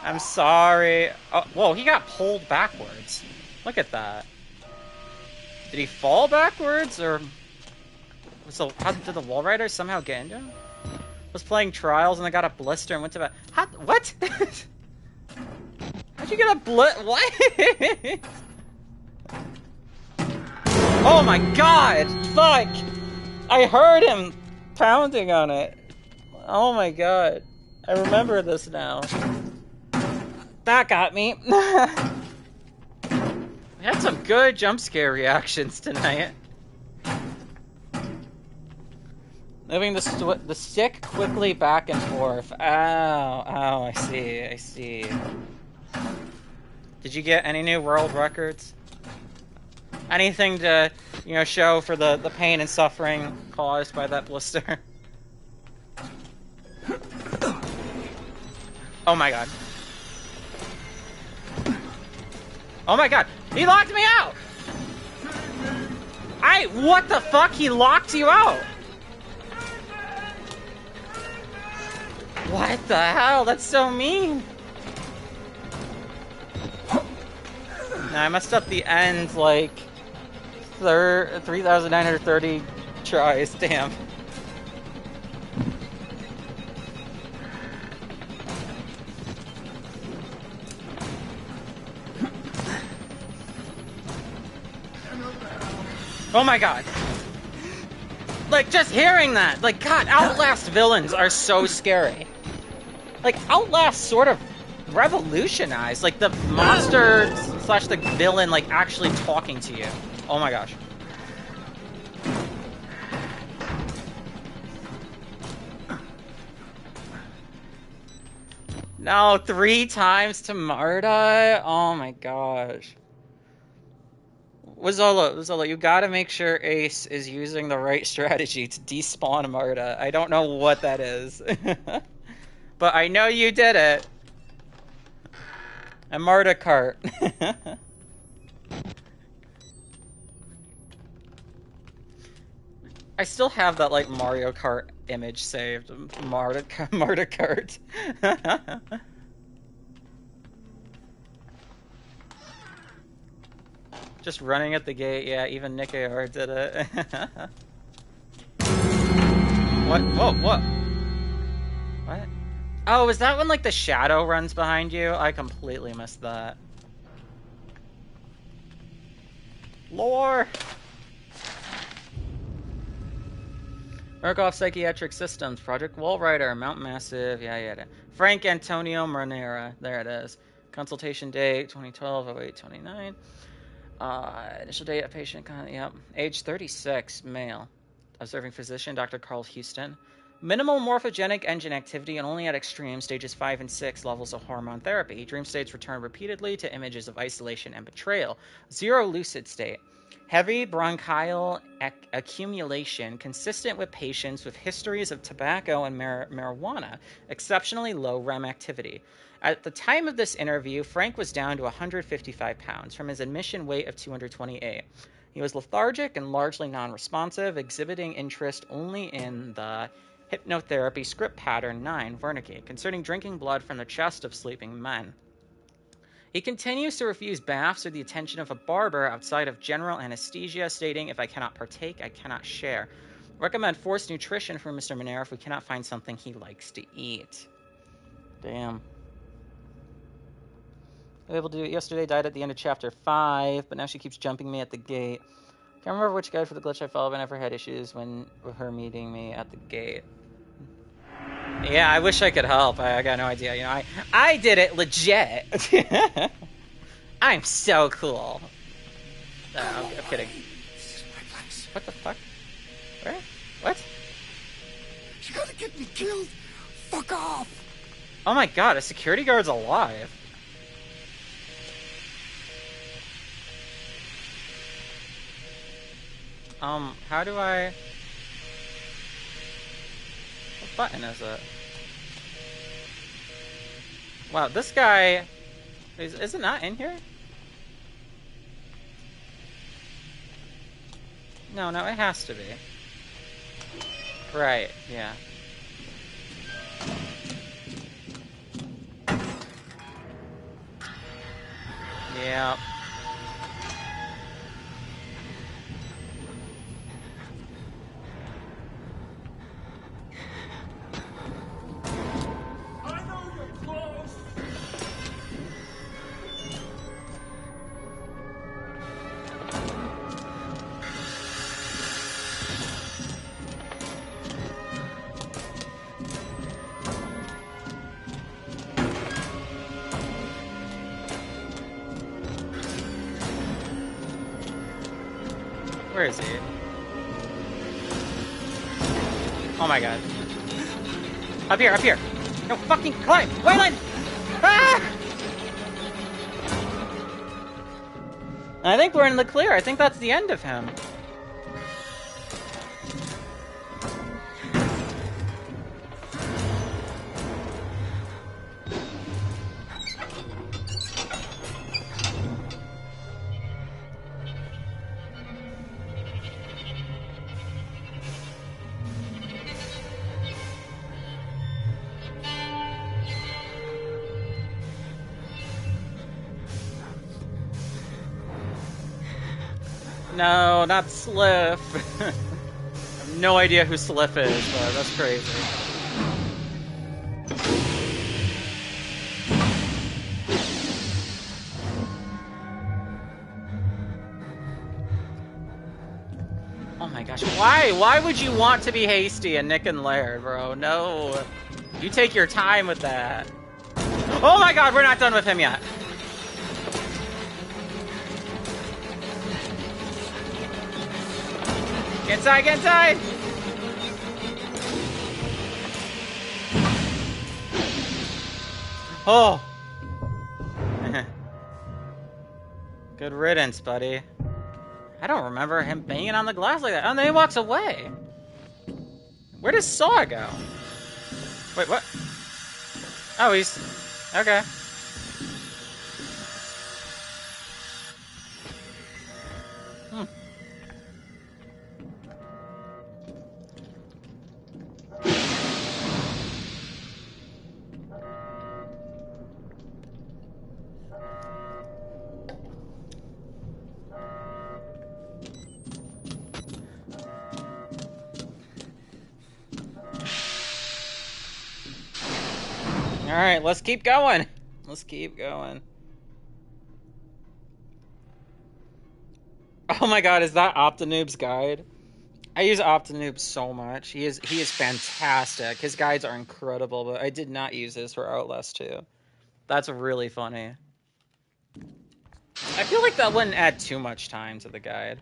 I'm sorry. Oh, whoa, he got pulled backwards. Look at that. Did he fall backwards, or... So, how did the wall riders somehow get into him? Was playing Trials and I got a blister and went to bed. What? How'd you get a what? Oh my god! Fuck! I heard him pounding on it. Oh my god. I remember this now. That got me. We had some good jump scare reactions tonight. Moving the stick quickly back and forth. Ow, I see. Did you get any new world records? Anything to, you know, show for the pain and suffering caused by that blister? Oh my god. Oh my god! He locked me out! What the fuck? He locked you out! What the hell? That's so mean! Nah, I messed up the end, like, 3,930 tries, damn. Oh my god. Like, just hearing that, like, god, Outlast villains are so scary. Like, Outlast sort of revolutionized, like, the monster slash the villain, like, actually talking to you. Oh my gosh. No, 3 times to Marta? Oh my gosh. Wizzola, you gotta make sure Ace is using the right strategy to despawn Marta. I don't know what that is. But I know you did it. A Marta cart. I still have that, like, Mario Kart image saved. Marta cart. Just running at the gate, yeah, even Nick AR did it. What? Whoa, what? What? Oh, is that when, like, the shadow runs behind you? I completely missed that. Lore! Murkoff Psychiatric Systems, Project Wallrider, Mount Massive, yeah. Frank Antonio Monera, there it is. Consultation date, 2012-08-29. Initial date of patient, yep. Age 36, male. Observing physician, Dr. Carl Houston. Minimal morphogenic engine activity and only at extreme, stages 5 and 6 levels of hormone therapy. Dream states return repeatedly to images of isolation and betrayal. 0 lucid state. Heavy bronchial accumulation consistent with patients with histories of tobacco and marijuana. Exceptionally low REM activity. At the time of this interview, Frank was down to 155 pounds from his admission weight of 228. He was lethargic and largely non-responsive, exhibiting interest only in the hypnotherapy script pattern 9, Wernicke, concerning drinking blood from the chest of sleeping men. He continues to refuse baths or the attention of a barber outside of general anesthesia, stating, "If I cannot partake, I cannot share. Recommend forced nutrition for Mr. Monera if we cannot find something he likes to eat." Damn. I was able to do it yesterday, died at the end of chapter 5, but now she keeps jumping me at the gate. Can't remember which guide for the glitch I followed, but I never had issues with her meeting me at the gate. Yeah, I wish I could help. I got no idea. You know, I did it legit. I'm so cool. I'm kidding. This is my place. What the fuck? Where? What? You're gonna get me killed. Fuck off. Oh my god, a security guard's alive. How do I... What button is it? Wow, this guy... Is it not in here? No, it has to be. Right, yeah. Yeah. Where is he? Oh my god. Up here! No, fucking climb! Waylon! Ah! I think we're in the clear. I think that's the end of him. No, not Sliff. I have no idea who Sliff is, but that's crazy. Oh my gosh, why? Why would you want to be hasty and Nick and Laird, bro? No. You take your time with that. Oh my god, we're not done with him yet. Get inside, get inside! Oh! Good riddance, buddy. I don't remember him banging on the glass like that. Oh, and then he walks away. Where does Saw go? Wait, what? Oh, he's... Okay. Hmm. Alright, let's keep going. Let's keep going. Oh my god, is that Optinoob's guide? I use Optinoob so much. He is fantastic. His guides are incredible, but I did not use his for Outlast 2. That's really funny. I feel like that wouldn't add too much time to the guide.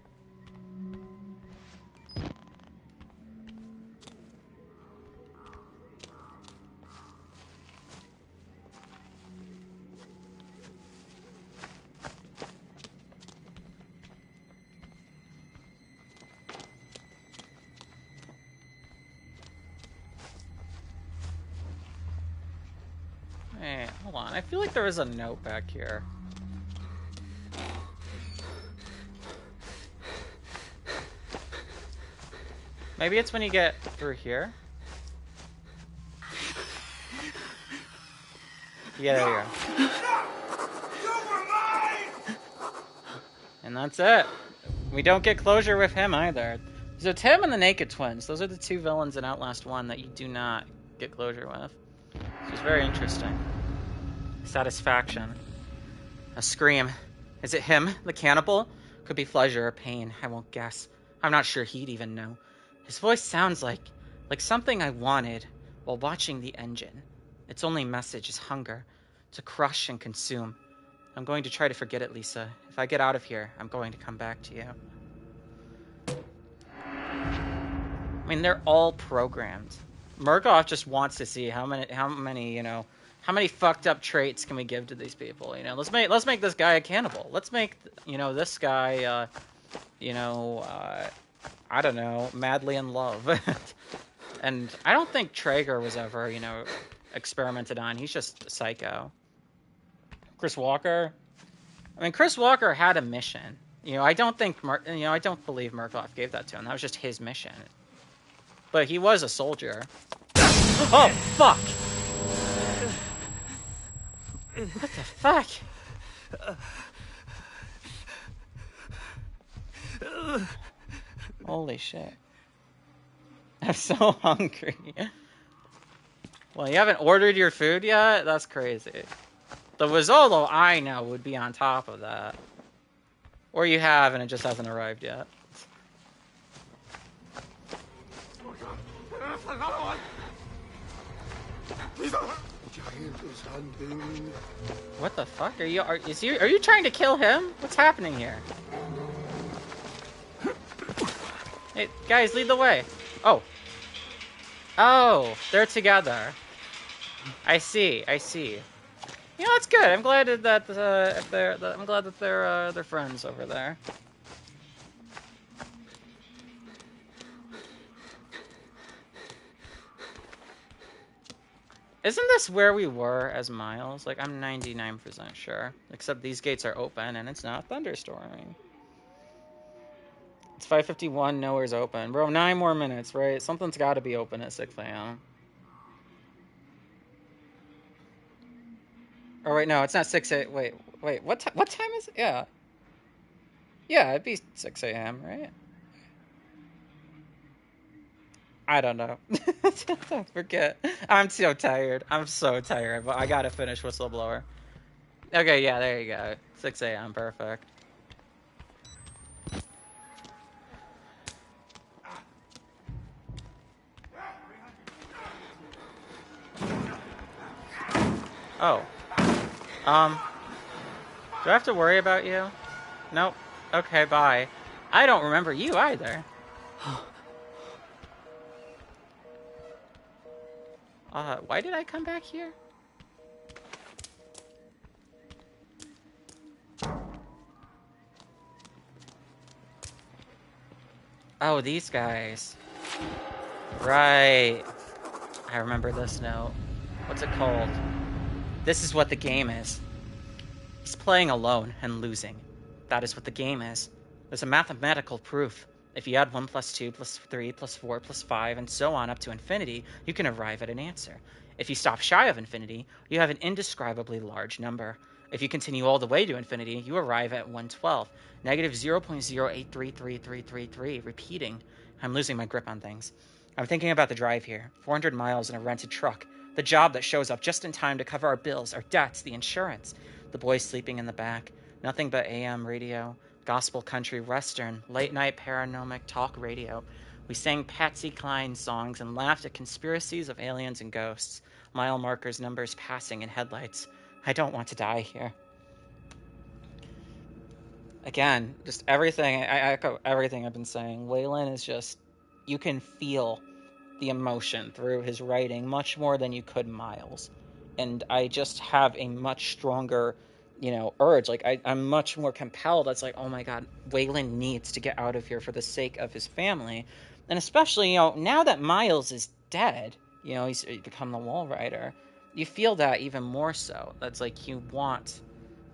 Hey, hold on. I feel like there was a note back here. Maybe it's when you get through here? Yeah, there you go. And that's it. We don't get closure with him either. So it's him and the Naked Twins. Those are the two villains in Outlast 1 that you do not get closure with. Which is very interesting. Satisfaction. A scream. Is it him, the cannibal? Could be pleasure or pain. I won't guess. I'm not sure he'd even know. His voice sounds like something I wanted while watching the engine. Its only message is hunger, to crush and consume. I'm going to try to forget it, Lisa. If I get out of here, I'm going to come back to you. I mean, they're all programmed. Murkoff just wants to see how many, you know, how many fucked up traits can we give to these people? You know, let's make this guy a cannibal. Let's make, you know, this guy, I don't know, madly in love. And I don't think Traeger was ever, you know, experimented on. He's just a psycho. Chris Walker. I mean, Chris Walker had a mission. You know, I don't believe Murkoff gave that to him. That was just his mission. But he was a soldier. Oh, fuck! What the fuck? Holy shit. I'm so hungry. Well, you haven't ordered your food yet? That's crazy. The Wizzolo, I know, would be on top of that. Or you have, and it just hasn't arrived yet. Another one! The giant is hunting. What the fuck? Are you trying to kill him? What's happening here? Hey, guys, lead the way. Oh. Oh, they're together. I see. You know, that's good. I'm glad that they're friends over there. Isn't this where we were as Miles? Like, I'm 99% sure. Except these gates are open and it's not thunderstorming. It's 5:51, nowhere's open. Bro, 9 more minutes, right? Something's got to be open at 6 a.m. Oh, wait, no, it's not 6 8. Wait, what time is it? Yeah. Yeah, it'd be 6 a.m., right? I don't know. I forget. I'm so tired. I'm so tired, but I gotta finish Whistleblower. Okay, yeah, there you go. 6 a.m., perfect. Oh. Do I have to worry about you? Nope. Okay, bye. I don't remember you either. Why did I come back here? Oh, these guys. Right. I remember this note. What's it called? This is what the game is. He's playing alone and losing. That is what the game is. There's a mathematical proof. If you add 1 plus 2 plus 3 plus 4 plus 5 and so on up to infinity, you can arrive at an answer. If you stop shy of infinity, you have an indescribably large number. If you continue all the way to infinity, you arrive at 112, negative 0.0833333, repeating. I'm losing my grip on things. I'm thinking about the drive here, 400 miles in a rented truck, the job that shows up just in time to cover our bills, our debts, the insurance, the boys sleeping in the back, nothing but AM radio, gospel country western, late night paranormal talk radio. We sang Patsy Cline songs and laughed at conspiracies of aliens and ghosts, mile markers, numbers passing, and headlights. I don't want to die here. Again, just everything, I echo everything I've been saying. Waylon is just, you can feel the emotion through his writing much more than you could Miles. And I just have a much stronger, urge. Like, I'm much more compelled. It's like, oh my God, Waylon needs to get out of here for the sake of his family. And especially, now that Miles is dead, he's become the Wall Rider, you feel that even more so. That's like, you want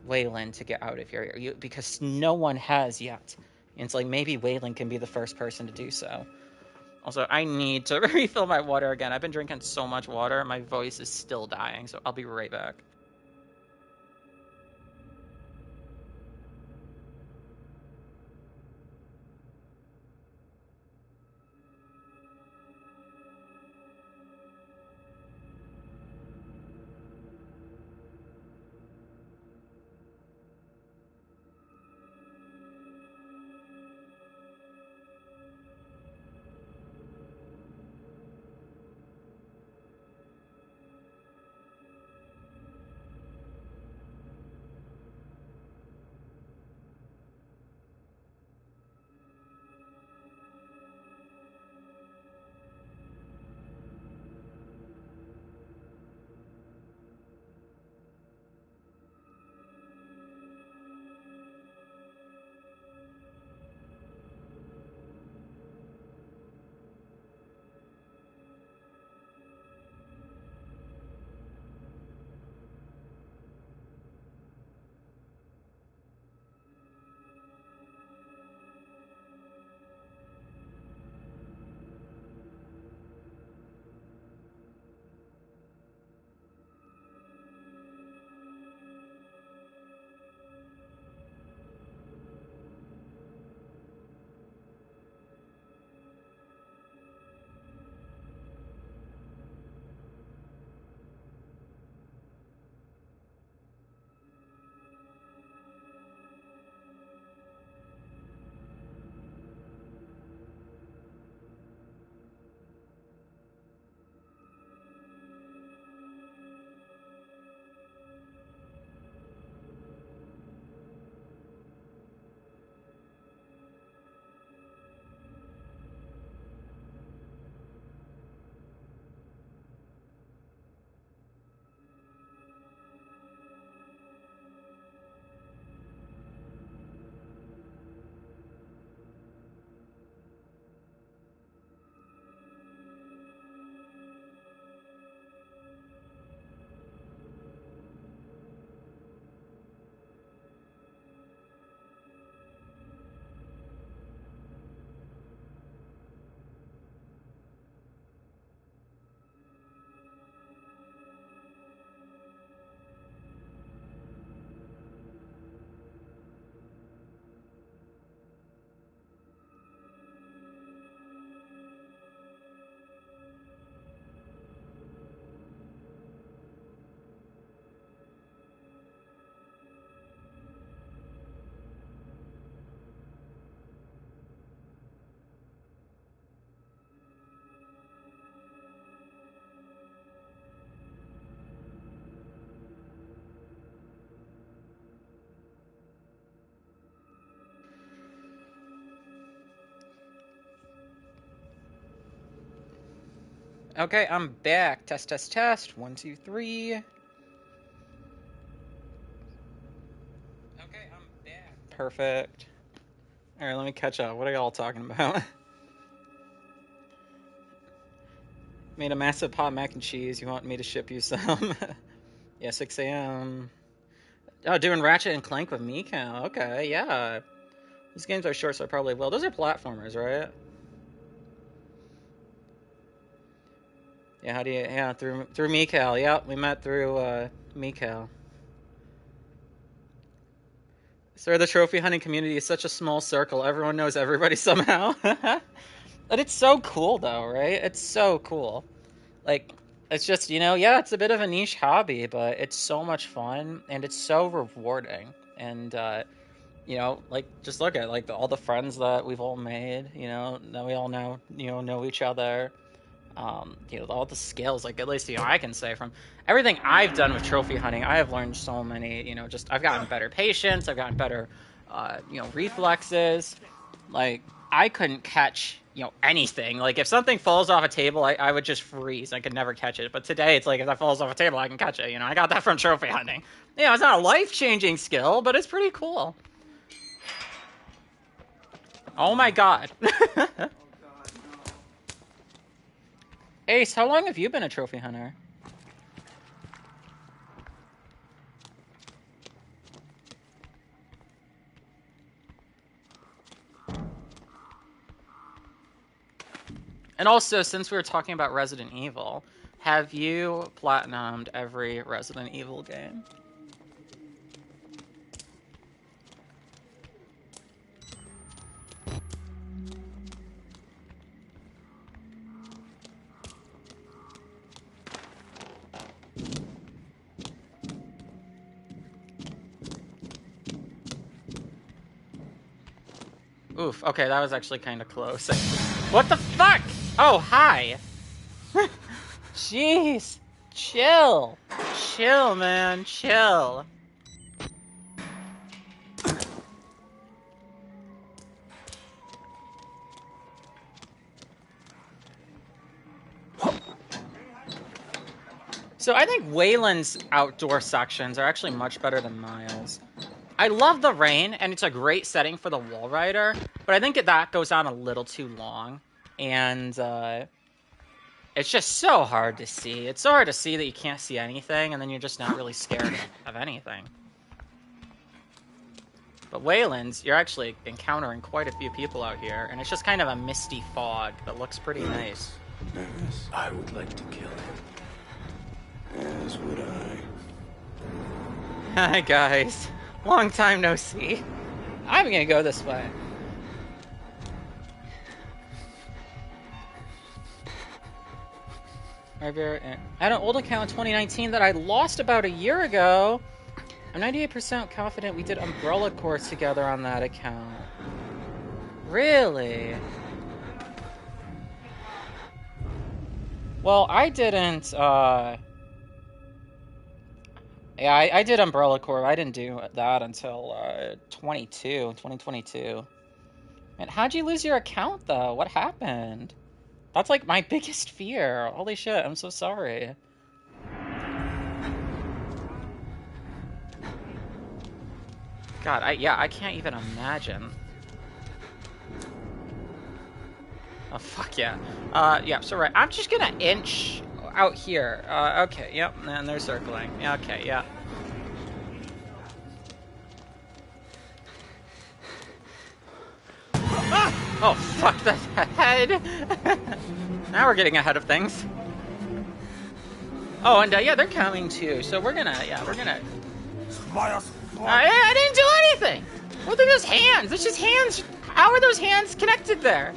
Waylon to get out of here because no one has yet. And it's like, maybe Waylon can be the first person to do so. Also, I need to refill my water again. I've been drinking so much water, my voice is still dying, so I'll be right back. Okay, I'm back. Test, test, test. 1, 2, 3. Okay, I'm back. Perfect. Alright, let me catch up. What are y'all talking about? Made a massive pot of mac and cheese. You want me to ship you some? Yeah, 6 a.m. Oh, doing Ratchet and Clank with Miko. Okay, yeah. These games are short, so I probably will. Those are platformers, right? Yeah, how do you... Yeah, through Mikal. Yep, we met through, Mikal. Sir, the trophy hunting community is such a small circle. Everyone knows everybody somehow. But it's so cool, though, right? It's so cool. Like, it's just, you know, yeah, it's a bit of a niche hobby, but it's so much fun, and it's so rewarding. And, you know, like, just look at, like, all the friends that we've all made, you know, that we all know each other. You know, all the skills, like, at least, you know, I can say from everything I've done with trophy hunting, I have learned so many, you know, just, I've gotten better patience, I've gotten better, you know, reflexes. Like, I couldn't catch, you know, anything. Like, if something falls off a table, I would just freeze. I could never catch it. But today, it's like, if that falls off a table, I can catch it, you know. I got that from trophy hunting. You know, it's not a life-changing skill, but it's pretty cool. Oh my god. Ace, how long have you been a trophy hunter? And also, since we were talking about Resident Evil, have you platinumed every Resident Evil game? Oof, okay, that was actually kind of close. What the fuck? Oh, hi. Jeez. Chill. Chill, man. Chill. So I think Wayland's outdoor sections are actually much better than Miles. I love the rain, and it's a great setting for the wall rider, but I think that goes on a little too long, and it's just so hard to see. It's so hard to see that you can't see anything, and then you're just not really scared of anything. But Wayland's, you're actually encountering quite a few people out here, and it's just kind of a misty fog that looks pretty nice. Nervous? I would like to kill him. As would I. Hi, guys. Long time no see. I'm gonna go this way. I had an old account in 2019 that I lost about a year ago. I'm 98% confident we did Umbrella Corps together on that account. Really? Well, I didn't, yeah, I did Umbrella Corps. I didn't do that until 2022. Man, how'd you lose your account, though? What happened? That's, like, my biggest fear. Holy shit, I'm so sorry. God, I can't even imagine. Oh, fuck yeah. Yeah, so right. I'm just gonna inch out here. Okay, yep, and they're circling. Yeah, okay, yeah. Oh, fuck the head! Now we're getting ahead of things. Oh, and yeah, they're coming too, so we're gonna... I didn't do anything! What are those hands? It's just hands! How are those hands connected there?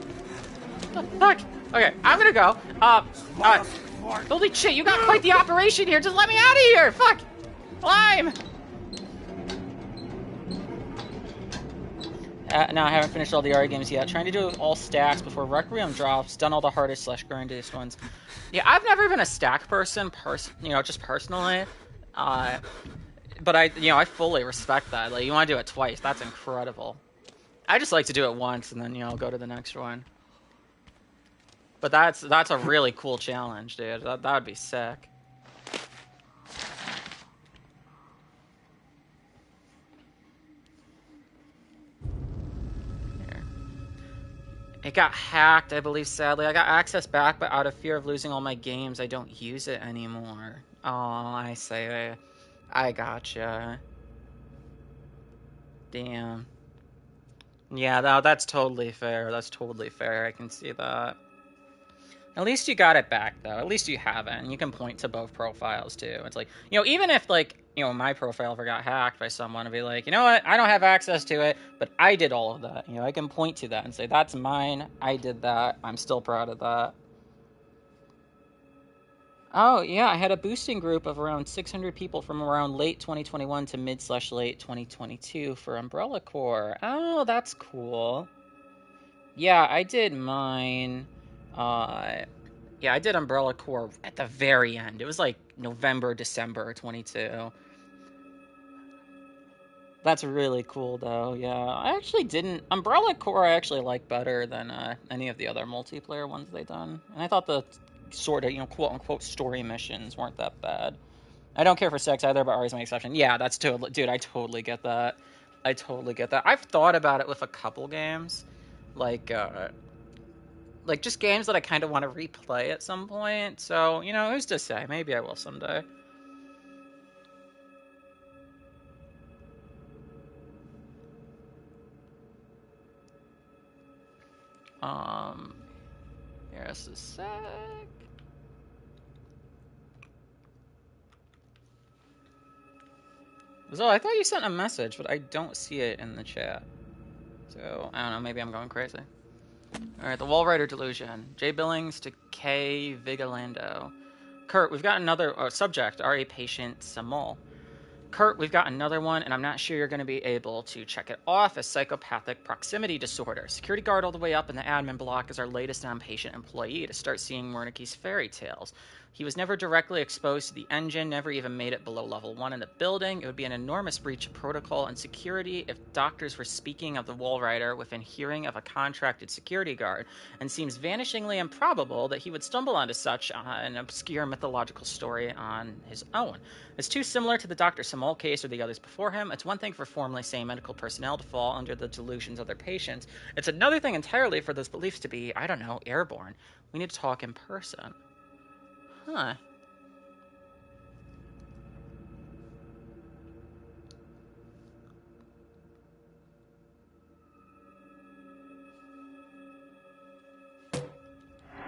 What the fuck? Okay, I'm gonna go. Holy shit, you got quite the operation here. Just let me out of here! Fuck! Climb! No, I haven't finished all the RE games yet. Trying to do all stacks before Requiem drops. Done all the hardest / grindiest ones. Yeah, I've never been a stack person, just personally. But I fully respect that. Like, you want to do it twice. That's incredible. I just like to do it once and then, go to the next one. But that's a really cool challenge, dude. That would be sick. It got hacked, I believe, sadly. I got access back, but out of fear of losing all my games, I don't use it anymore. Oh, I say, I gotcha. Damn. Yeah, that's totally fair. That's totally fair. I can see that. At least you got it back, though. At least you have it, and you can point to both profiles, too. It's like, you know, even if, like, you know, my profile ever got hacked by someone, I'd be like, you know what? I don't have access to it, but I did all of that. You know, I can point to that and say, that's mine. I did that. I'm still proud of that. Oh, yeah, I had a boosting group of around 600 people from around late 2021 to mid/late 2022 for Umbrella Corps. Oh, that's cool. Yeah, I did mine. Yeah, I did Umbrella Corps at the very end. It was like November, December 22. That's really cool, though. Yeah, I actually didn't... Umbrella Corps I actually like better than any of the other multiplayer ones they've done. And I thought the sort of, you know, quote-unquote story missions weren't that bad. I don't care for sex either, but Ari's my exception. Yeah, that's totally... Dude, I totally get that. I totally get that. I've thought about it with a couple games. Like just games that I kind of want to replay at some point. So, you know, who's to say? Maybe I will someday. Here's a sec. So, I thought you sent a message, but I don't see it in the chat. So, I don't know, maybe I'm going crazy. Alright, the Wall Rider Delusion. J. Billings to K. Vigilando. Kurt, we've got another subject, RA patient Samol. Kurt, we've got another one, and I'm not sure you're going to be able to check it off as psychopathic proximity disorder. Security guard all the way up in the admin block is our latest non-patient employee to start seeing Wernicke's fairy tales. He was never directly exposed to the engine, never even made it below level 1 in the building. It would be an enormous breach of protocol and security if doctors were speaking of the Wall Rider within hearing of a contracted security guard, and seems vanishingly improbable that he would stumble onto such an obscure mythological story on his own. It's too similar to the Dr. Samol case or the others before him. It's one thing for formerly sane medical personnel to fall under the delusions of their patients. It's another thing entirely for those beliefs to be, I don't know, airborne. We need to talk in person. Huh.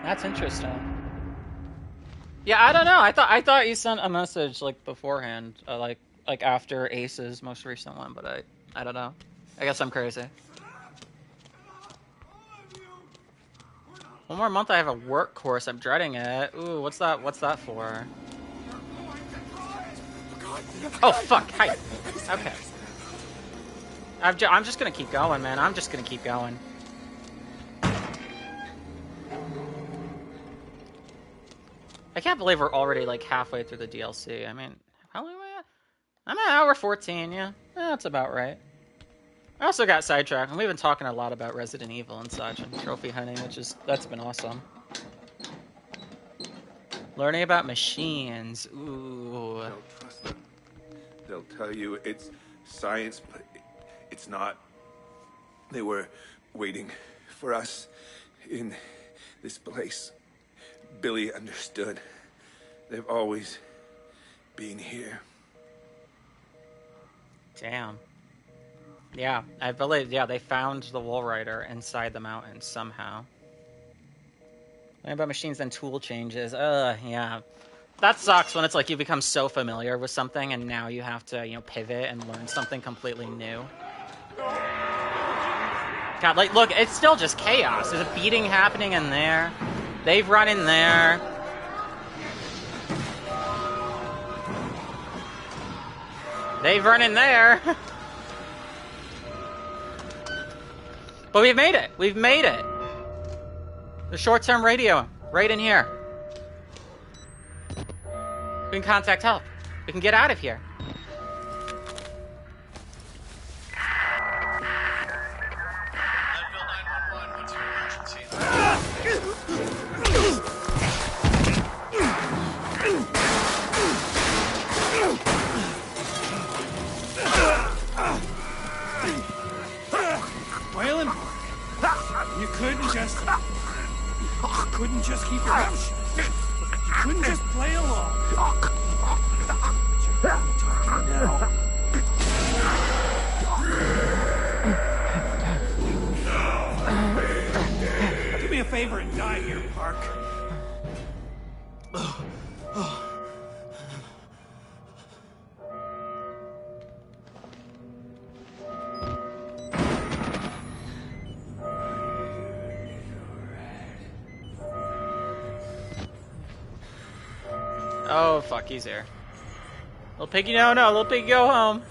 That's interesting. Yeah, I don't know. I thought you sent a message like beforehand, like after Ace's most recent one, but I don't know. I guess I'm crazy. One more month I have a work course. I'm dreading it. Ooh, what's that for? Oh, fuck. Hi. Okay. I'm just gonna keep going, man. I'm just gonna keep going. I can't believe we're already, like, halfway through the DLC. I mean, how long am I at? I'm at hour 14, yeah. That's about right. I also got sidetracked, and we've been talking a lot about Resident Evil and such, and trophy hunting, that's been awesome. Learning about machines, ooh. Don't trust them. They'll tell you it's science, but it's not. They were waiting for us in this place. Billy understood. They've always been here. Damn. Yeah, I believe, yeah, they found the Wall Rider inside the mountains somehow. Learning about machines and tool changes. Yeah. That sucks when it's like you become so familiar with something and now you have to, you know, pivot and learn something completely new. God, like, look, it's still just chaos. There's a beating happening in there. They've run in there. They've run in there. But we've made it. We've made it. The short-term radio, right in here. We can contact help. We can get out of here. couldn't just keep your mouth shut. You couldn't just play along. Now. Do me a favor and die here, Park. Oh, fuck, he's here. Little piggy, no, little piggy, go home.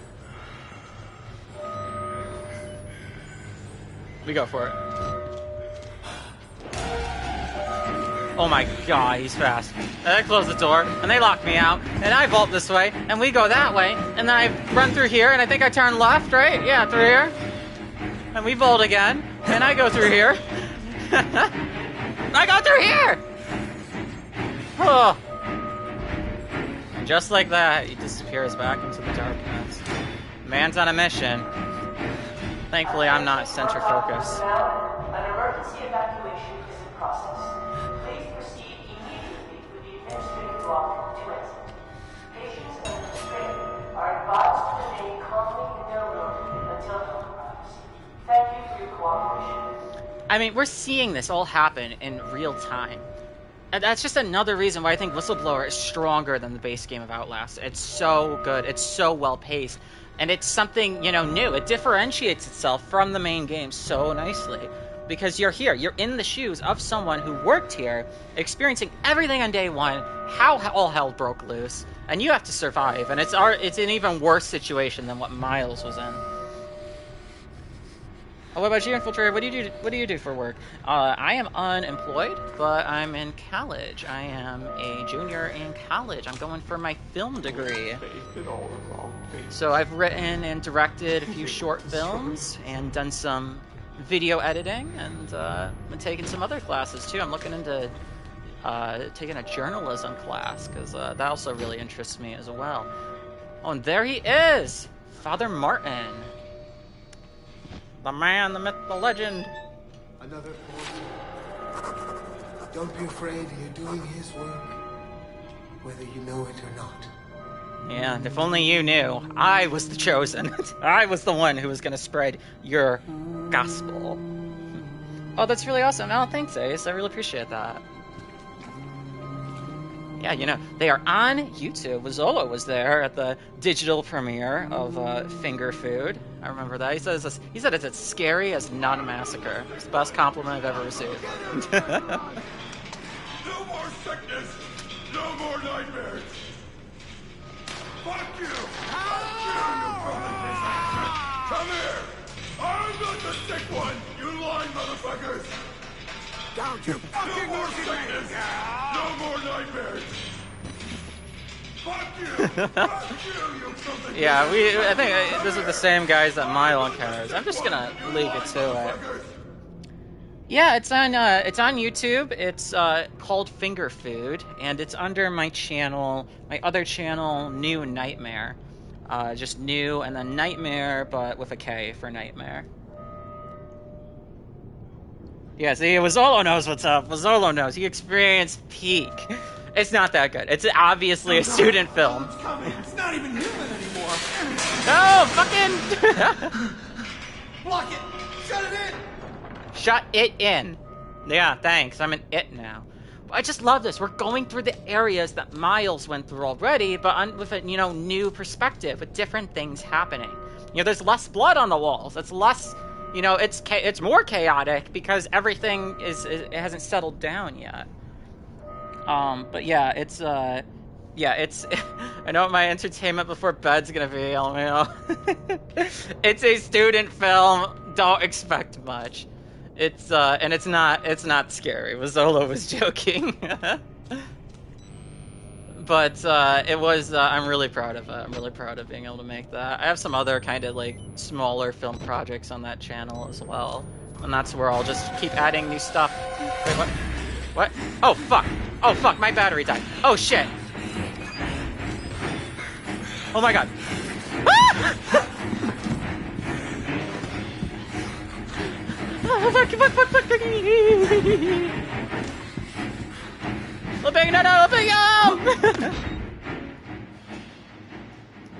We go for it. Oh my god, he's fast. And I close the door, and they lock me out, and I vault this way, and we go that way, and then I run through here, and I think I turn left, right? Yeah, through here. And we vault again, and I go through here. I go through here! Oh. And just like that, he disappears back into the darkness. Man's on a mission. Thankfully, I'm not center focus. An emergency evacuation is in process. Please proceed immediately with the administrative block to exit. Patients and the strain are advised to remain calmly in their room until help arrives. Thank you for your cooperation. I mean, we're seeing this all happen in real time. And that's just another reason why I think Whistleblower is stronger than the base game of Outlast. It's so good. It's so well paced. And it's something, you know, new. It differentiates itself from the main game so nicely. Because you're here. You're in the shoes of someone who worked here, experiencing everything on day one, how all hell broke loose, and you have to survive. And it's an even worse situation than what Miles was in. Oh, what about you, Infiltrator? What do you do for work? I am unemployed, but I'm in college. I am a junior in college. I'm going for my film degree. So I've written and directed a few short films and done some video editing, and been taking some other classes too. I'm looking into taking a journalism class because that also really interests me as well. Oh, and there he is, Father Martin. The man, the myth, the legend. Another portal. Don't be afraid, you're doing his work, whether you know it or not. Yeah, if only you knew. I was the chosen. I was the one who was going to spread your gospel. Oh, that's really awesome. Oh, thanks, Ace. I really appreciate that. Yeah, you know, they are on YouTube. Zolo was there at the digital premiere of Finger Food. I remember that. He said it's as scary as Not a Massacre. It's the best compliment I've ever received. No more sickness! No more nightmares! Fuck you! Fuck you, you fucking piece of shit! Come here! I'm not the sick one, you lying motherfuckers! Don't you fucking No more sickness! No more nightmares! Fuck you! Fuck you, you fucking Yeah, I think these are the same guys that Milo encounters. I'm just gonna leave it to it. Yeah, it's on YouTube. It's called Finger Food, and it's under my channel, my other channel, New Nightmare. Just New and then Nightmare, but with a K for Nightmare. Yeah, see, Wazzolo knows what's up. Wazzolo knows. He experienced Peak. It's not that good. It's obviously a student film. It's not even human anymore. No, fucking... Block it. Shut it in. Shut it in. Yeah, thanks. I'm an it now. I just love this. We're going through the areas that Miles went through already, but with a new perspective, with different things happening. You know, there's less blood on the walls. It's less, it's more chaotic because everything it hasn't settled down yet. But yeah, it's I know what my entertainment before bed's gonna be, LMAO. It's a student film. Don't expect much. It's and it's not scary. Wazzolo was joking. But it was, I'm really proud of it. I'm really proud of being able to make that. I have some other kind of like smaller film projects on that channel as well. And that's where I'll just keep adding new stuff. Wait, what? What? Oh, fuck. Oh, fuck, my battery died. Oh, shit. Oh my god. Ah! Oh, fuck. No.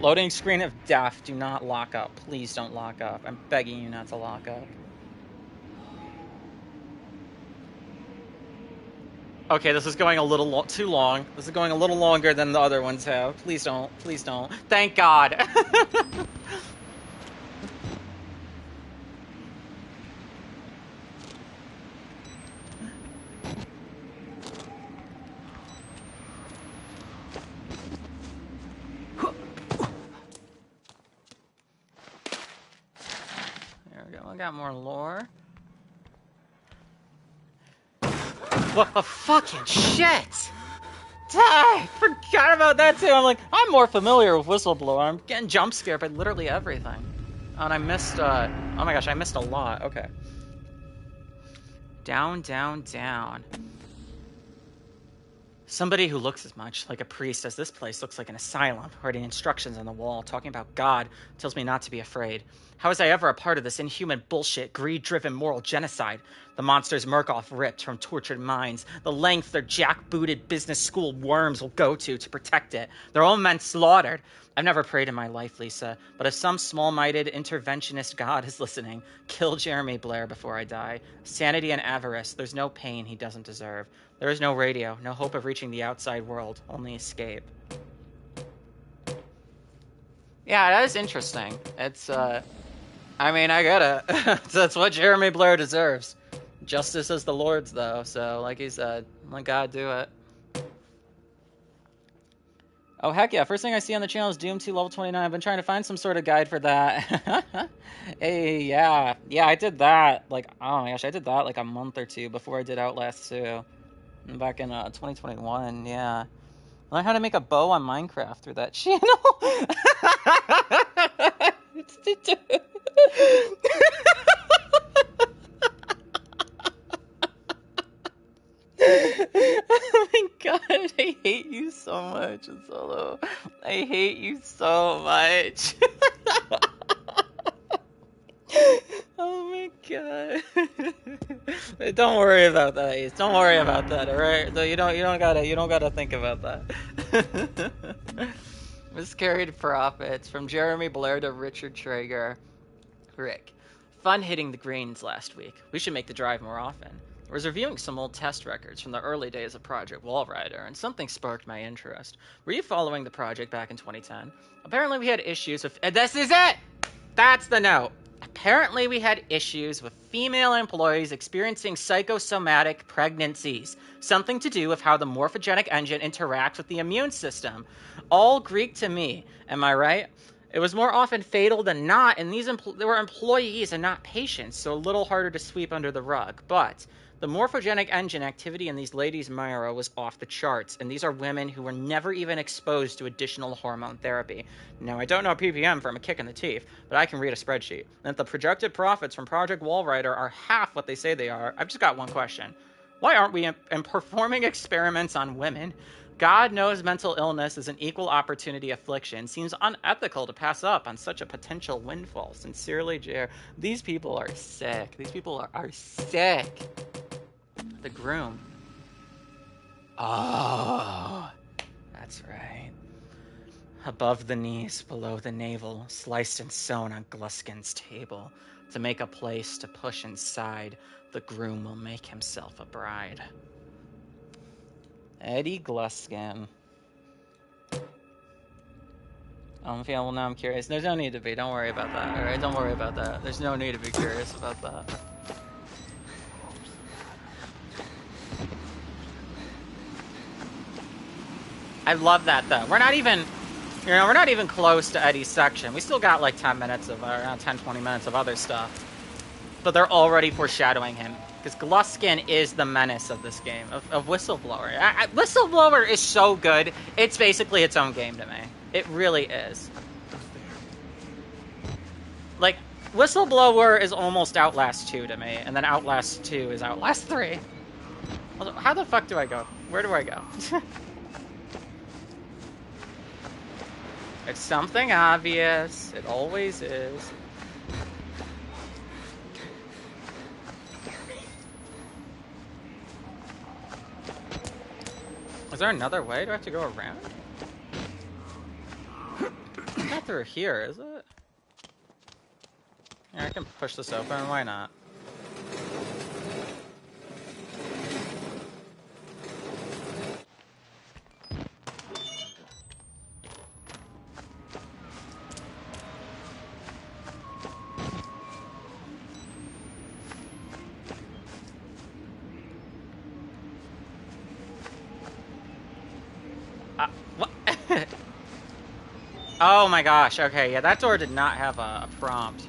Loading screen of death. Do not lock up. Please don't lock up. I'm begging you not to lock up. Okay, this is going a little too long. This is going a little longer than the other ones have. Please don't. Please don't. Thank God. There we go. I got more lore. What the fucking shit? I forgot about that too. I'm like, I'm more familiar with Whistleblower. I'm getting jump scared by literally everything. And I missed, oh my gosh, I missed a lot. Okay. Down. Somebody who looks as much like a priest as this place looks like an asylum, writing instructions on the wall, talking about God, tells me not to be afraid. How was I ever a part of this inhuman bullshit, greed-driven moral genocide? The monsters Murkoff ripped from tortured minds, the length their jackbooted business school worms will go to protect it. Their own men slaughtered. I've never prayed in my life, Lisa, but if some small-minded interventionist God is listening, kill Jeremy Blair before I die. Sanity and avarice, there's no pain he doesn't deserve. There is no radio, no hope of reaching the outside world, only escape. Yeah, that is interesting. It's, I mean, I get it. That's what Jeremy Blair deserves. Justice is the Lord's, though, so like he said, let God do it. Oh, heck yeah. First thing I see on the channel is Doom 2 level 29. I've been trying to find some sort of guide for that. Hey, yeah. Yeah, I did that. Like, oh my gosh, I did that like a month or two before I did Outlast 2. Back in 2021, yeah. Learn how to make a bow on Minecraft through that channel. Oh my god, I hate you so much, Solo. I hate you so much. Oh my god. Don't worry about that, Ace. Don't worry about that, alright? So you don't gotta think about that. Miscarried profits from Jeremy Blair to Richard Traeger. Rick. Fun hitting the greens last week. We should make the drive more often. I was reviewing some old test records from the early days of Project Wallrider, and something sparked my interest. Were you following the project back in 2010? Apparently we had issues with... This is it! That's the note. Apparently we had issues with female employees experiencing psychosomatic pregnancies. Something to do with how the morphogenic engine interacts with the immune system. All Greek to me. Am I right? It was more often fatal than not, and they were employees and not patients, so a little harder to sweep under the rug. But the morphogenic engine activity in these ladies' Myra was off the charts, and these are women who were never even exposed to additional hormone therapy. Now, I don't know PPM from a kick in the teeth, but I can read a spreadsheet. And if the projected profits from Project Wallrider are half what they say they are, I've just got one question. Why aren't we performing experiments on women? God knows mental illness is an equal opportunity affliction. Seems unethical to pass up on such a potential windfall. Sincerely, Jer. These people are sick. These people are sick. The groom. Oh, that's right. Above the knees, below the navel, sliced and sewn on Gluskin's table. To make a place to push inside, the groom will make himself a bride. Eddie Gluskin. Well, now I'm curious. There's no need to be. Don't worry about that. Alright, don't worry about that. There's no need to be curious about that. I love that, though. We're not even close to Eddie's section. We still got like 10 minutes of, around 10, 20 minutes of other stuff. But they're already foreshadowing him. Because Gluskin is the menace of this game, of Whistleblower. Whistleblower is so good, it's basically its own game to me. It really is. Like, Whistleblower is almost Outlast 2 to me, and then Outlast 2 is Outlast 3. Also, how the fuck do I go? Where do I go? It's something obvious. It always is. Is there another way? Do I have to go around? It's not through here, is it? Yeah, I can push this open. Why not? What? Oh my gosh, okay, yeah, that door did not have a prompt.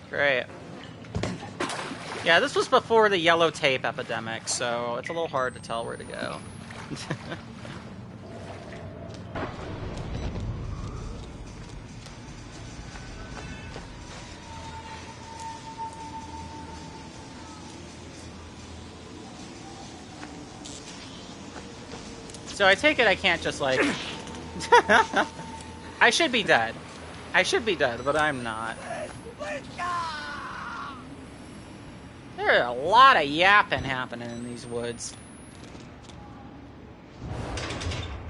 Great. Yeah, this was before the yellow tape epidemic, so it's a little hard to tell where to go. So I take it I can't just, like... I should be dead. I should be dead, but I'm not. There's a lot of yapping happening in these woods.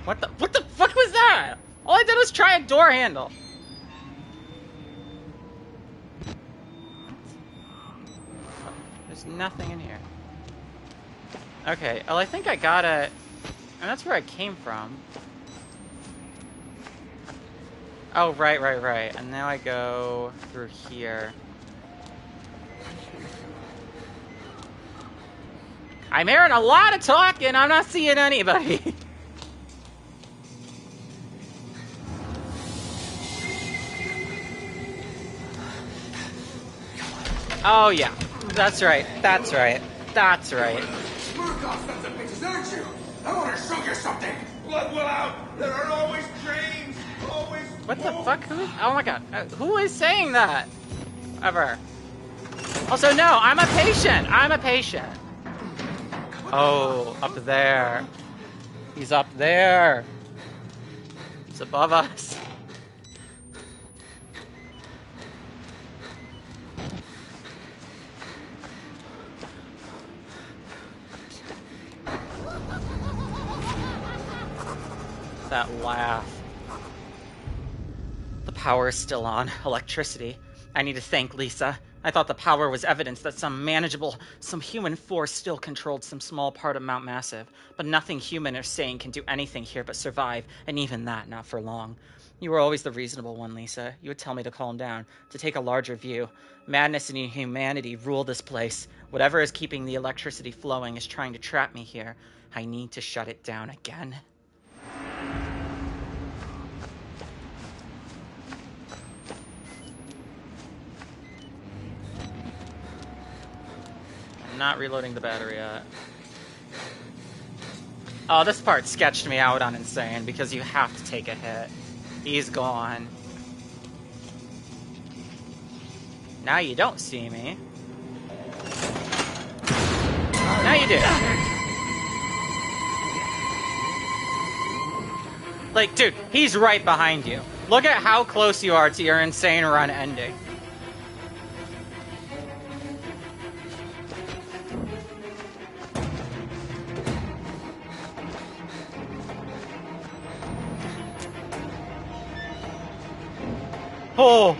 What the fuck was that? All I did was try a door handle. There's nothing in here. Okay, well, I think I gotta... And that's where I came from. Oh, right. And now I go through here. I'm hearing a lot of talking. I'm not seeing anybody. Oh, yeah. That's right. Murkoff sons of bitches, aren't you? I want to show you something. Blood will out. There are always trains. Always. What the fuck? Oh my god. Who is saying that? Ever. Also, no, I'm a patient. Oh, up there. He's up there. He's above us. That laugh. The power is still on. Electricity. I need to thank Lisa. I thought the power was evidence that some human force still controlled some small part of Mount Massive. But nothing human or sane can do anything here but survive, and even that, not for long. You were always the reasonable one, Lisa. You would tell me to calm down, to take a larger view. Madness and inhumanity rule this place. Whatever is keeping the electricity flowing is trying to trap me here. I need to shut it down again. Not reloading the battery yet. Oh, this part sketched me out on insane because you have to take a hit. He's gone. Now you don't see me. Now you do. Like, dude, he's right behind you. Look at how close you are to your insane run ending. Oh!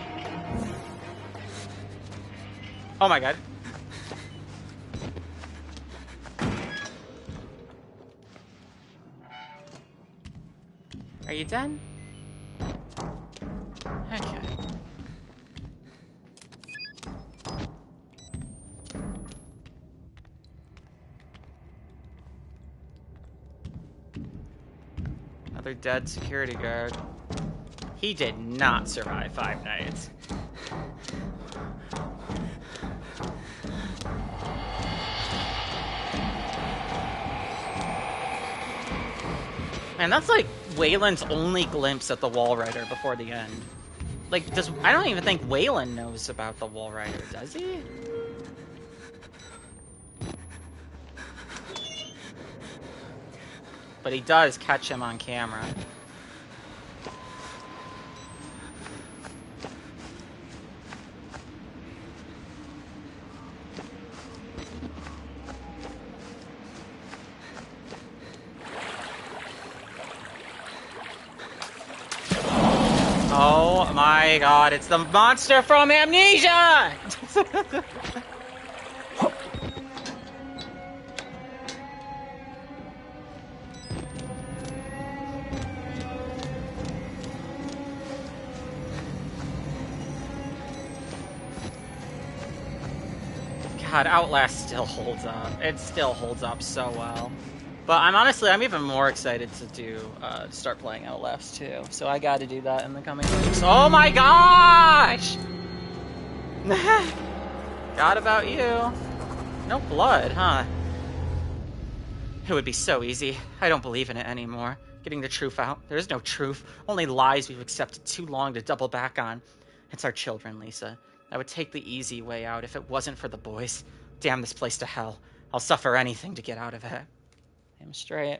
Oh my god. Are you done? Okay. Another dead security guard. He did not survive 5 nights. Man, that's like Wayland's only glimpse at the Wall Rider before the end. Like, I don't even think Wayland knows about the Wall Rider, does he? But he does catch him on camera. my god, it's the monster from Amnesia! God, Outlast still holds up. It still holds up so well. But I'm even more excited to start playing Outlast 2. So I gotta do that in the coming weeks. Oh my gosh! God about you. No blood, huh? It would be so easy. I don't believe in it anymore. Getting the truth out. There is no truth. Only lies we've accepted too long to double back on. It's our children, Lisa. I would take the easy way out if it wasn't for the boys. Damn this place to hell. I'll suffer anything to get out of it. I'm straight.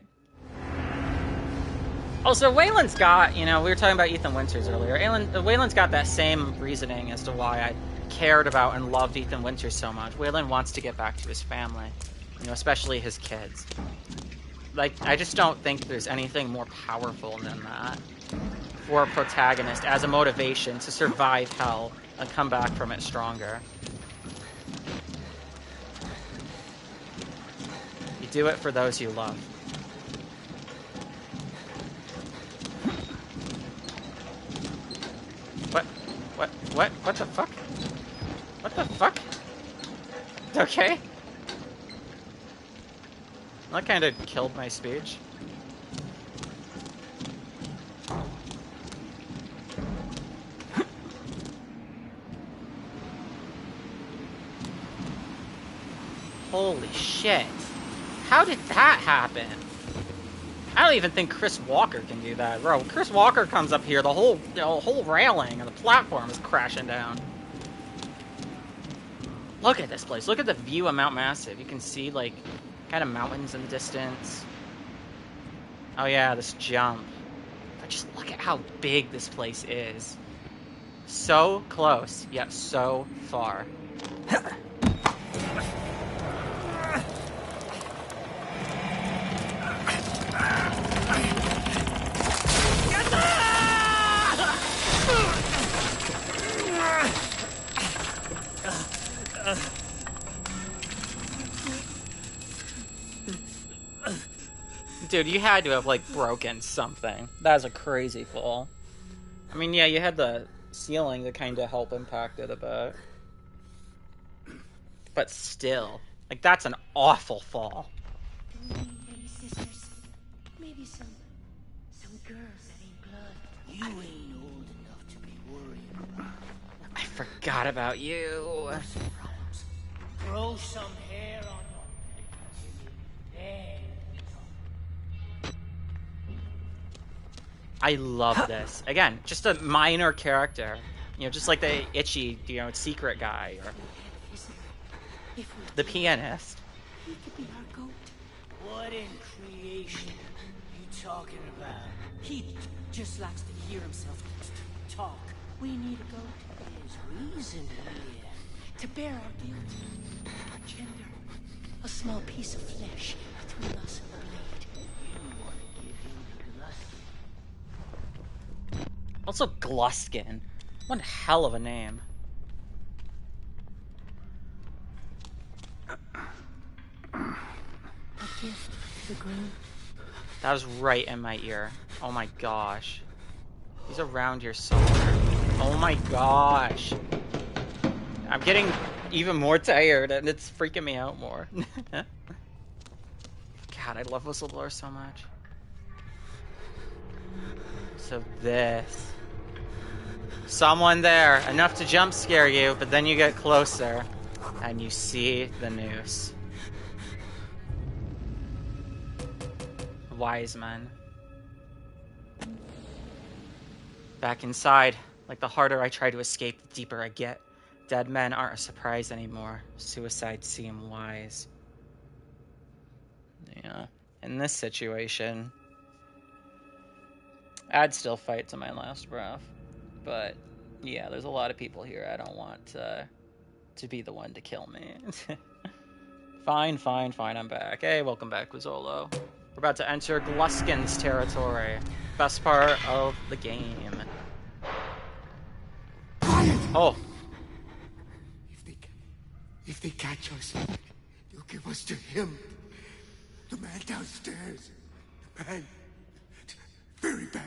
Also, Wayland's got, you know, we were talking about Ethan Winters earlier. Wayland's got that same reasoning as to why I cared about and loved Ethan Winters so much. Wayland wants to get back to his family, you know, especially his kids. Like, I just don't think there's anything more powerful than that for a protagonist as a motivation to survive hell and come back from it stronger. You do it for those you love. What the fuck? What the fuck? Okay. That kind of killed my speech. Holy shit. How did that happen? I don't even think Chris Walker can do that. Bro, Chris Walker comes up here, the whole railing and the platform is crashing down. Look at this place. Look at the view of Mount Massive. You can see, like, kind of mountains in the distance. Oh yeah, this jump. But just look at how big this place is. So close, yet so far. Dude, you had to have, like, broken something. That was a crazy fall. I mean, yeah, you had the ceiling to kind of help impact it a bit. But still. Like, that's an awful fall. Maybe sisters. Maybe some girls that ain't blood. You ain't old enough to be worried about. I forgot about you. Grow some hair on your head. I love this. Again, just a minor character. You know, just like the itchy, you know, secret guy, or the pianist. He could be our goat. What in creation you talking about? He just likes to hear himself talk. We need a goat. There's reason here to bear our guilt, our gender, a small piece of flesh between us and the blade. You want to give him Gluskin. Also, Gluskin. One hell of a name. A gift to the groom. That was right in my ear. Oh my gosh. He's around here somewhere. Oh my gosh. I'm getting even more tired and it's freaking me out more. God, I love Whistleblower so much. So this. Someone there, enough to jump scare you, but then you get closer and you see the noose. Wise men. Back inside, like the harder I try to escape, the deeper I get. Dead men aren't a surprise anymore. Suicides seem wise. Yeah. In this situation, I'd still fight to my last breath. But, yeah, there's a lot of people here I don't want to be the one to kill me. Fine, I'm back. Hey, welcome back, Guzzolo. We're about to enter Gluskin's territory. Best part of the game. Oh. If they catch us, they'll give us to him. The man downstairs. The man. Very bad.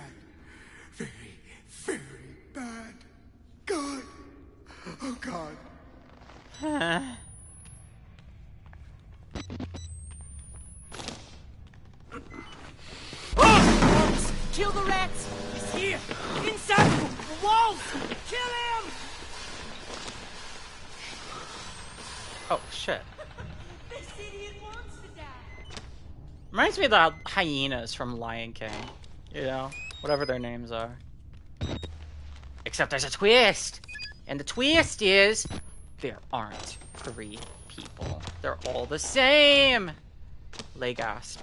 Very, very bad. God. Oh, God. Kill the rats! He's here! Inside the walls! Kill him! Oh, shit. This idiot wants to die! Reminds me of the hyenas from Lion King. You know? Whatever their names are. Except there's a twist! And the twist is... there aren't 3 people. They're all the same! Legasp.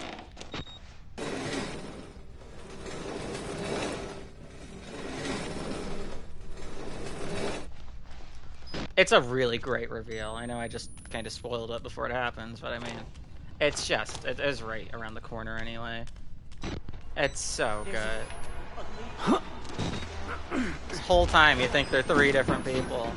It's a really great reveal. I know I just kind of spoiled it before it happens, but I mean, it's just, it is right around the corner anyway. It's so good. This whole time you think they're 3 different people.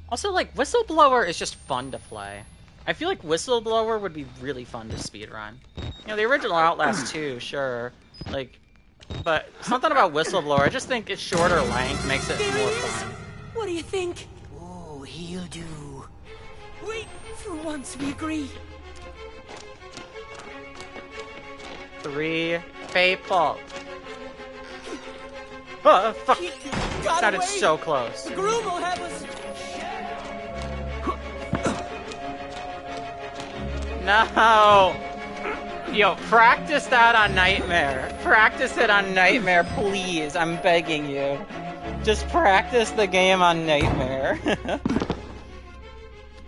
Also, like, Whistleblower is just fun to play. I feel like Whistleblower would be really fun to speedrun. You know, the original Outlast 2, sure. Like, but something about Whistleblower, I just think its shorter length makes it more fun. What do you think? Oh, he'll do. Wait, for once we agree. 3 people. Oh, fuck. Sounded so close. The groom will have us. No! Yo, practice that on Nightmare. Practice it on Nightmare, please. I'm begging you. Just practice the game on Nightmare.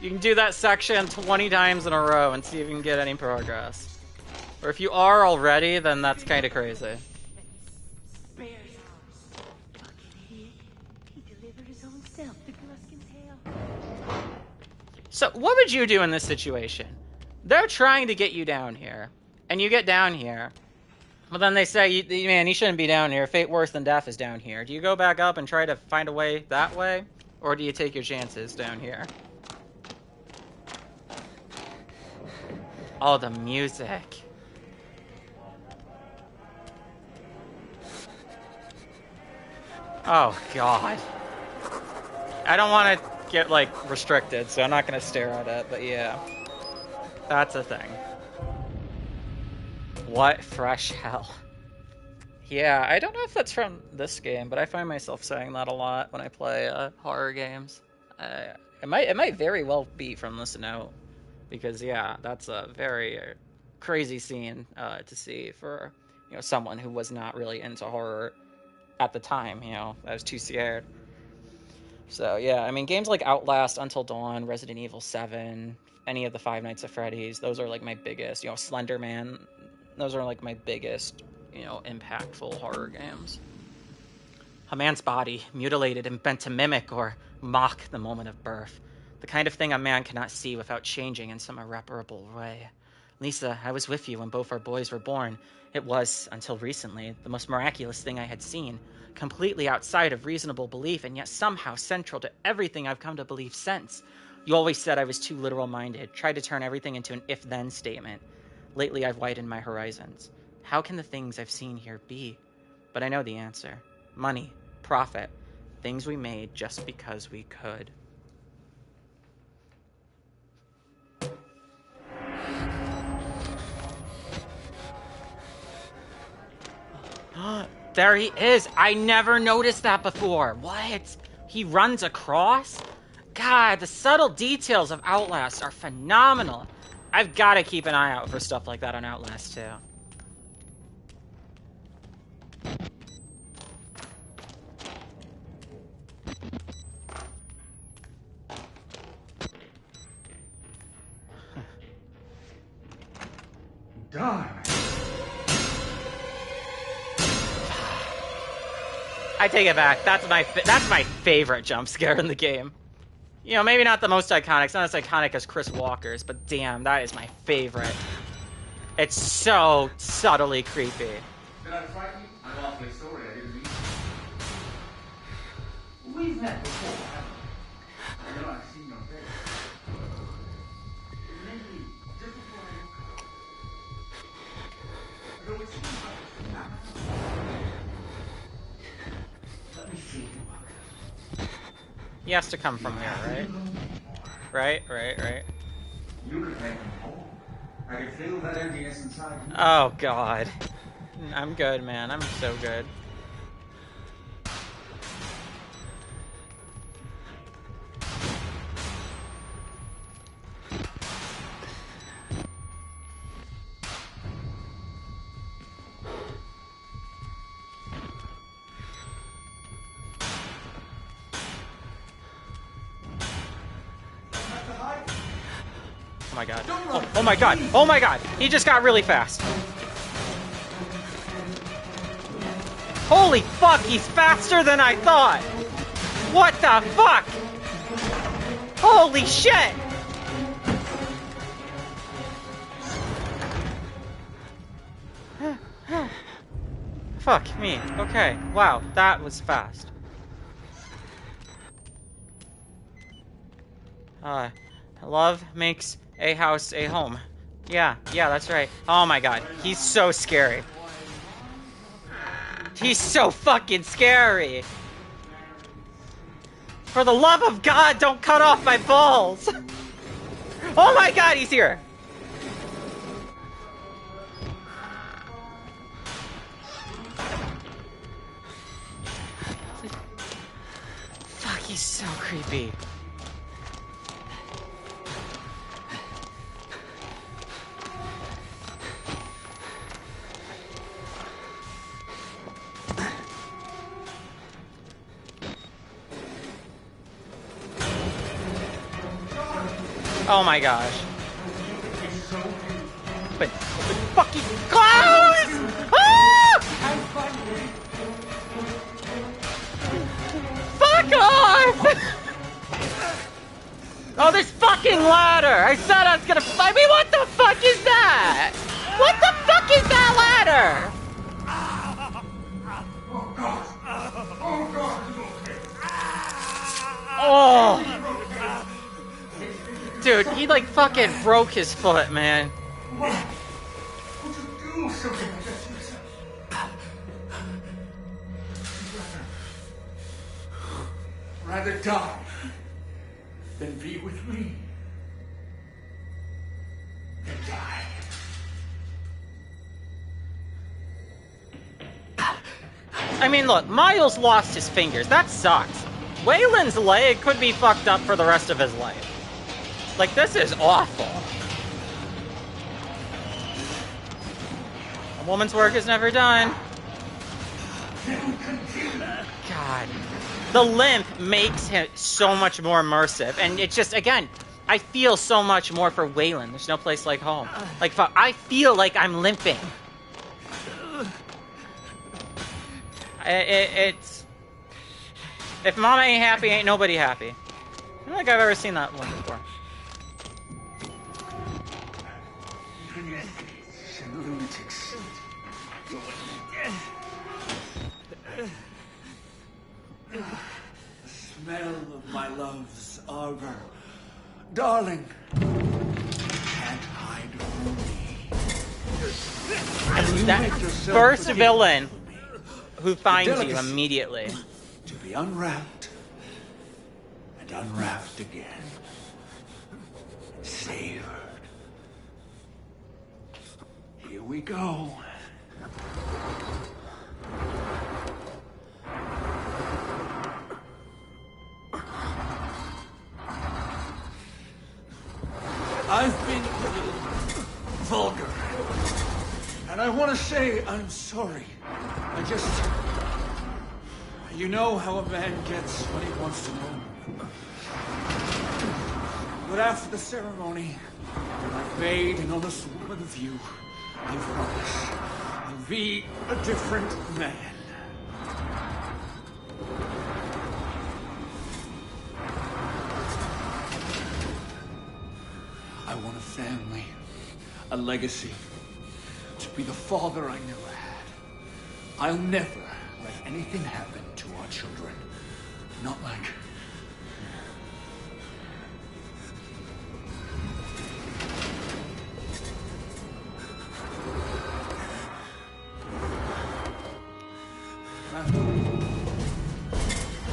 You can do that section 20 times in a row and see if you can get any progress. Or if you are already, then that's kind of crazy. So, what would you do in this situation? They're trying to get you down here, and you get down here. But then they say, man, you shouldn't be down here. Fate worse than death is down here. Do you go back up and try to find a way that way? Or do you take your chances down here? Oh, the music. Oh, God. I don't want to get, like, restricted, so I'm not going to stare at it, but yeah. That's a thing. What fresh hell? Yeah, I don't know if that's from this game, but I find myself saying that a lot when I play horror games. It might very well be from this note, because yeah, that's a very crazy scene to see for someone who was not really into horror at the time. I was too scared. So yeah, I mean, games like Outlast, Until Dawn, Resident Evil 7, any of the Five Nights at Freddy's, those are like my biggest, Slender Man, those are like my biggest, impactful horror games. A man's body, mutilated and bent to mimic or mock the moment of birth. The kind of thing a man cannot see without changing in some irreparable way. Lisa, I was with you when both our boys were born. It was, until recently, the most miraculous thing I had seen. Completely outside of reasonable belief, and yet somehow central to everything I've come to believe since. You always said I was too literal-minded, tried to turn everything into an if-then statement. Lately, I've widened my horizons. How can the things I've seen here be? But I know the answer. Money, profit, things we made just because we could. There he is! I never noticed that before! What? He runs across? God, the subtle details of Outlast are phenomenal! I've got to keep an eye out for stuff like that on Outlast, too. Darn. I take it back. That's my favorite jump scare in the game. You know, maybe not the most iconic. It's not as iconic as Chris Walker's, but damn, that is my favorite. It's so subtly creepy. Did I frighten you? I'm awfully sorry, I didn't mean to. We've met before, haven't we? I know I've seen your face. Maybe just before I woke up. Although it seems like let me see you walk. He has to come from here, right? Right. You could make him whole. I could feel that emptiness inside you. Oh, God. I'm good, man. I'm so good. Oh my god. Oh my god. Oh my god. He just got really fast. Holy fuck, he's faster than I thought. What the fuck? Holy shit. Fuck me. Okay. Wow, that was fast. Love makes a house a home. Yeah, that's right. Oh my god, he's so scary. He's so fucking scary. For the love of God, don't cut off my balls. Oh my god, he's here. Fuck, he's so creepy. Oh my gosh. But fucking close! Ah! Fuck off! Oh, this fucking ladder! I said I was gonna fight me. What the fuck is that? What the fuck is that ladder? Oh god! Oh god! Oh! Dude, he like fucking broke his foot, man. What? Would you do something like that to yourself? Rather die than be with me. Then die. I mean, look, Miles lost his fingers. That sucks. Wayland's leg could be fucked up for the rest of his life. Like, this is awful. A woman's work is never done. God. The limp makes him so much more immersive. And it's just, again, I feel so much more for Wayland. There's no place like home. Like, I feel like I'm limping. It's... If Mama ain't happy, ain't nobody happy. I don't think I've ever seen that one before. Lunatics. The smell of my love's arbor. Darling, can't hide from me. That first villain who finds you immediately. To be unwrapped and unwrapped again. Savored. Here we go. I've been a little vulgar. And I want to say I'm sorry. I just... You know how a man gets what he wants to know. But after the ceremony, I've made an honest woman of you. I promise I'll be a different man. I want a family, a legacy, to be the father I never had. I'll never let anything happen to our children. Not like... I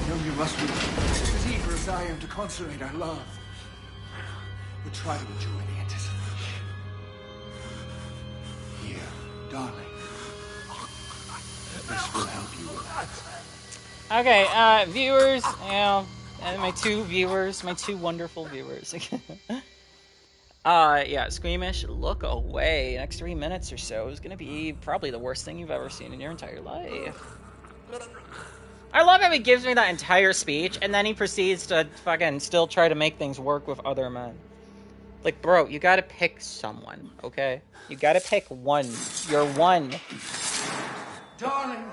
know you must be as eager as I am to consummate our love. But try to enjoy the anticipation. Here, darling. This will help you relax. Okay, viewers, my two wonderful viewers. Yeah, Squeamish, look away. Next 3 minutes or so is gonna be probably the worst thing you've ever seen in your entire life. I love how he gives me that entire speech, and then he proceeds to fucking still try to make things work with other men. Like, bro, you gotta pick someone, okay? You gotta pick one. You're one. Darling,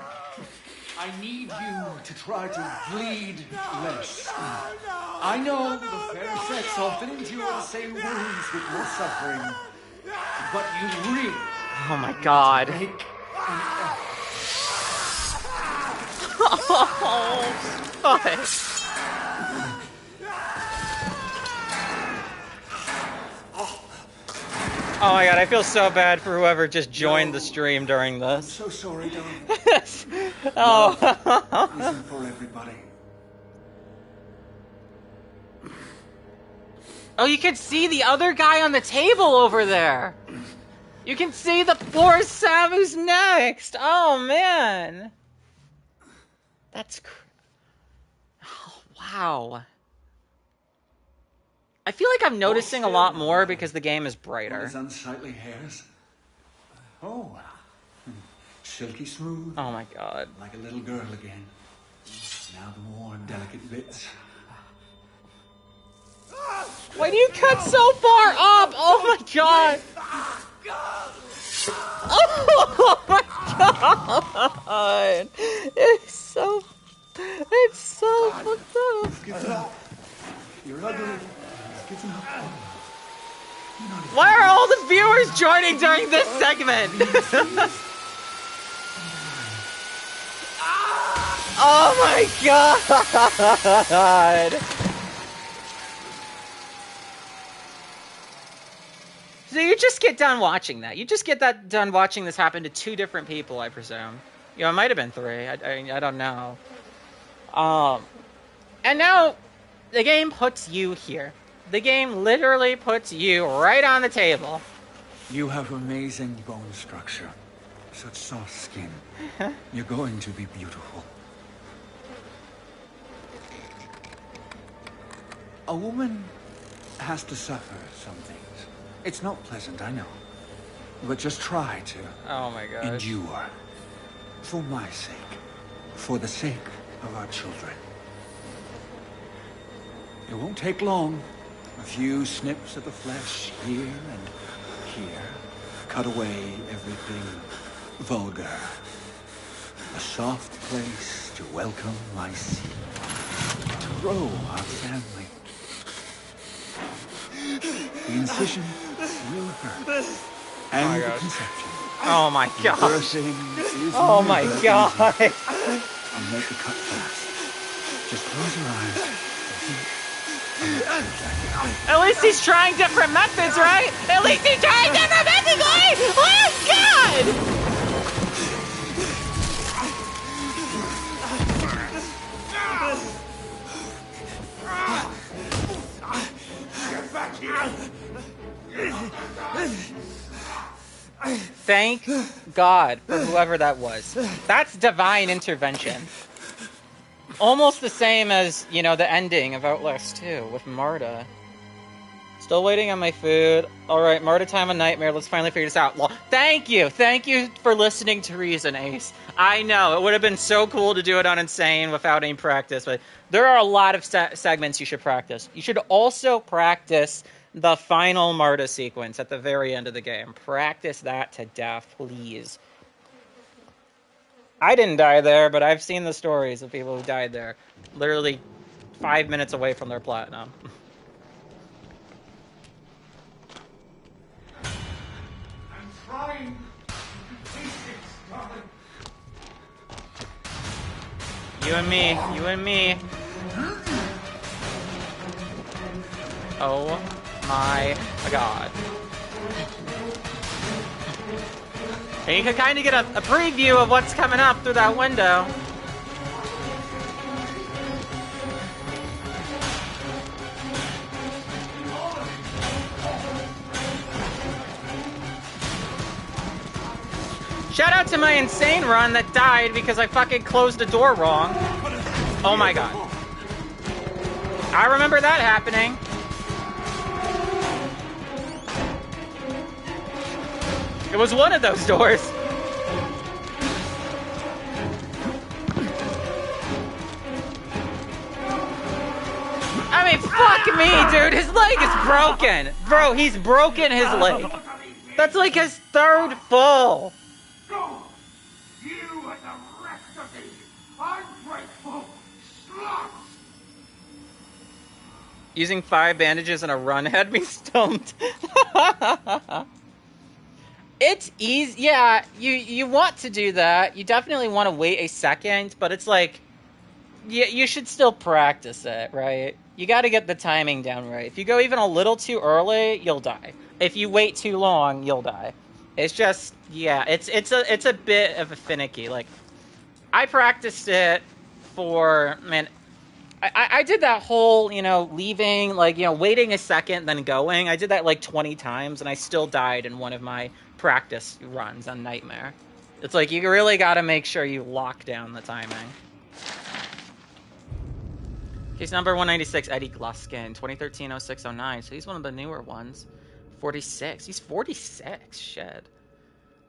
I need you to try to bleed less. I know the fair sex often endure the same wounds with more suffering, but you really... Oh my god. Make an effort. Oh, fuck. Oh my god, I feel so bad for whoever just joined the stream during this. I'm so sorry, darling. Oh. Love isn't for everybody. Oh, you can see the other guy on the table over there. You can see the poor Sam who's next. Oh, man. That's... Oh, wow. I feel like I'm noticing a lot more because the game is brighter. His unsightly hairs. Oh, silky smooth. Oh my god. Like a little girl again. Now the more delicate bits. Why do you cut so far up? Oh my god. Oh my god. It's so fucked up. You're ugly. Why are all the viewers joining during this segment? Oh my god! So you just get done watching that. You just get done watching this happen to 2 different people, I presume. You know, it might have been 3. I don't know. And now the game puts you here. The game literally puts you right on the table. You have amazing bone structure. Such soft skin. You're going to be beautiful. A woman has to suffer some things. It's not pleasant, I know. But just try to endure. For my sake. For the sake of our children. It won't take long. A few snips of the flesh here and here. Cut away everything vulgar. A soft place to welcome my seed. To grow our family. The incision will hurt. And the conception. Oh my god. Birthing is Oh my never god. easy. I'll make the cut fast. Just close your eyes. At least he's trying different methods, right? At least he's trying different methods, right? Oh god! Get back here! Thank God for whoever that was. That's divine intervention. Almost the same as, you know, the ending of Outlast 2 with Marta. Still waiting on my food. Alright, Marta time of nightmare. Let's finally figure this out. Well, thank you for listening to Reason, Ace. I know, it would have been so cool to do it on Insane without any practice, but there are a lot of segments you should practice. You should also practice the final Marta sequence at the very end of the game. Practice that to death, please. I didn't die there, but I've seen the stories of people who died there. Literally 5 minutes away from their platinum. trying. Patience, darling. You and me. You and me. Oh my god. And you can kind of get a preview of what's coming up through that window. Shout out to my insane run that died because I fucking closed the door wrong. Oh my god. I remember that happening. It was one of those doors. I mean, fuck me, dude. His leg is broken. Bro, he's broken his leg. That's like his third fall. Go! You and the rest of these ungrateful sluts! Using 5 bandages and a run had me stumped. It's easy. Yeah, you want to do that. You definitely want to wait a second, but it's like, you should still practice it, right? You got to get the timing down right. If you go even a little too early, you'll die. If you wait too long, you'll die. It's just, yeah, it's a bit of a finicky. Like, I practiced it for, man, I did that whole, leaving, like, waiting a second, then going. I did that like 20 times, and I still died in one of my practice runs on Nightmare. It's like, you really got to make sure you lock down the timing. Case number 196, Eddie Gluskin, 2013-06-09, so he's one of the newer ones. 46. He's 46. Shit.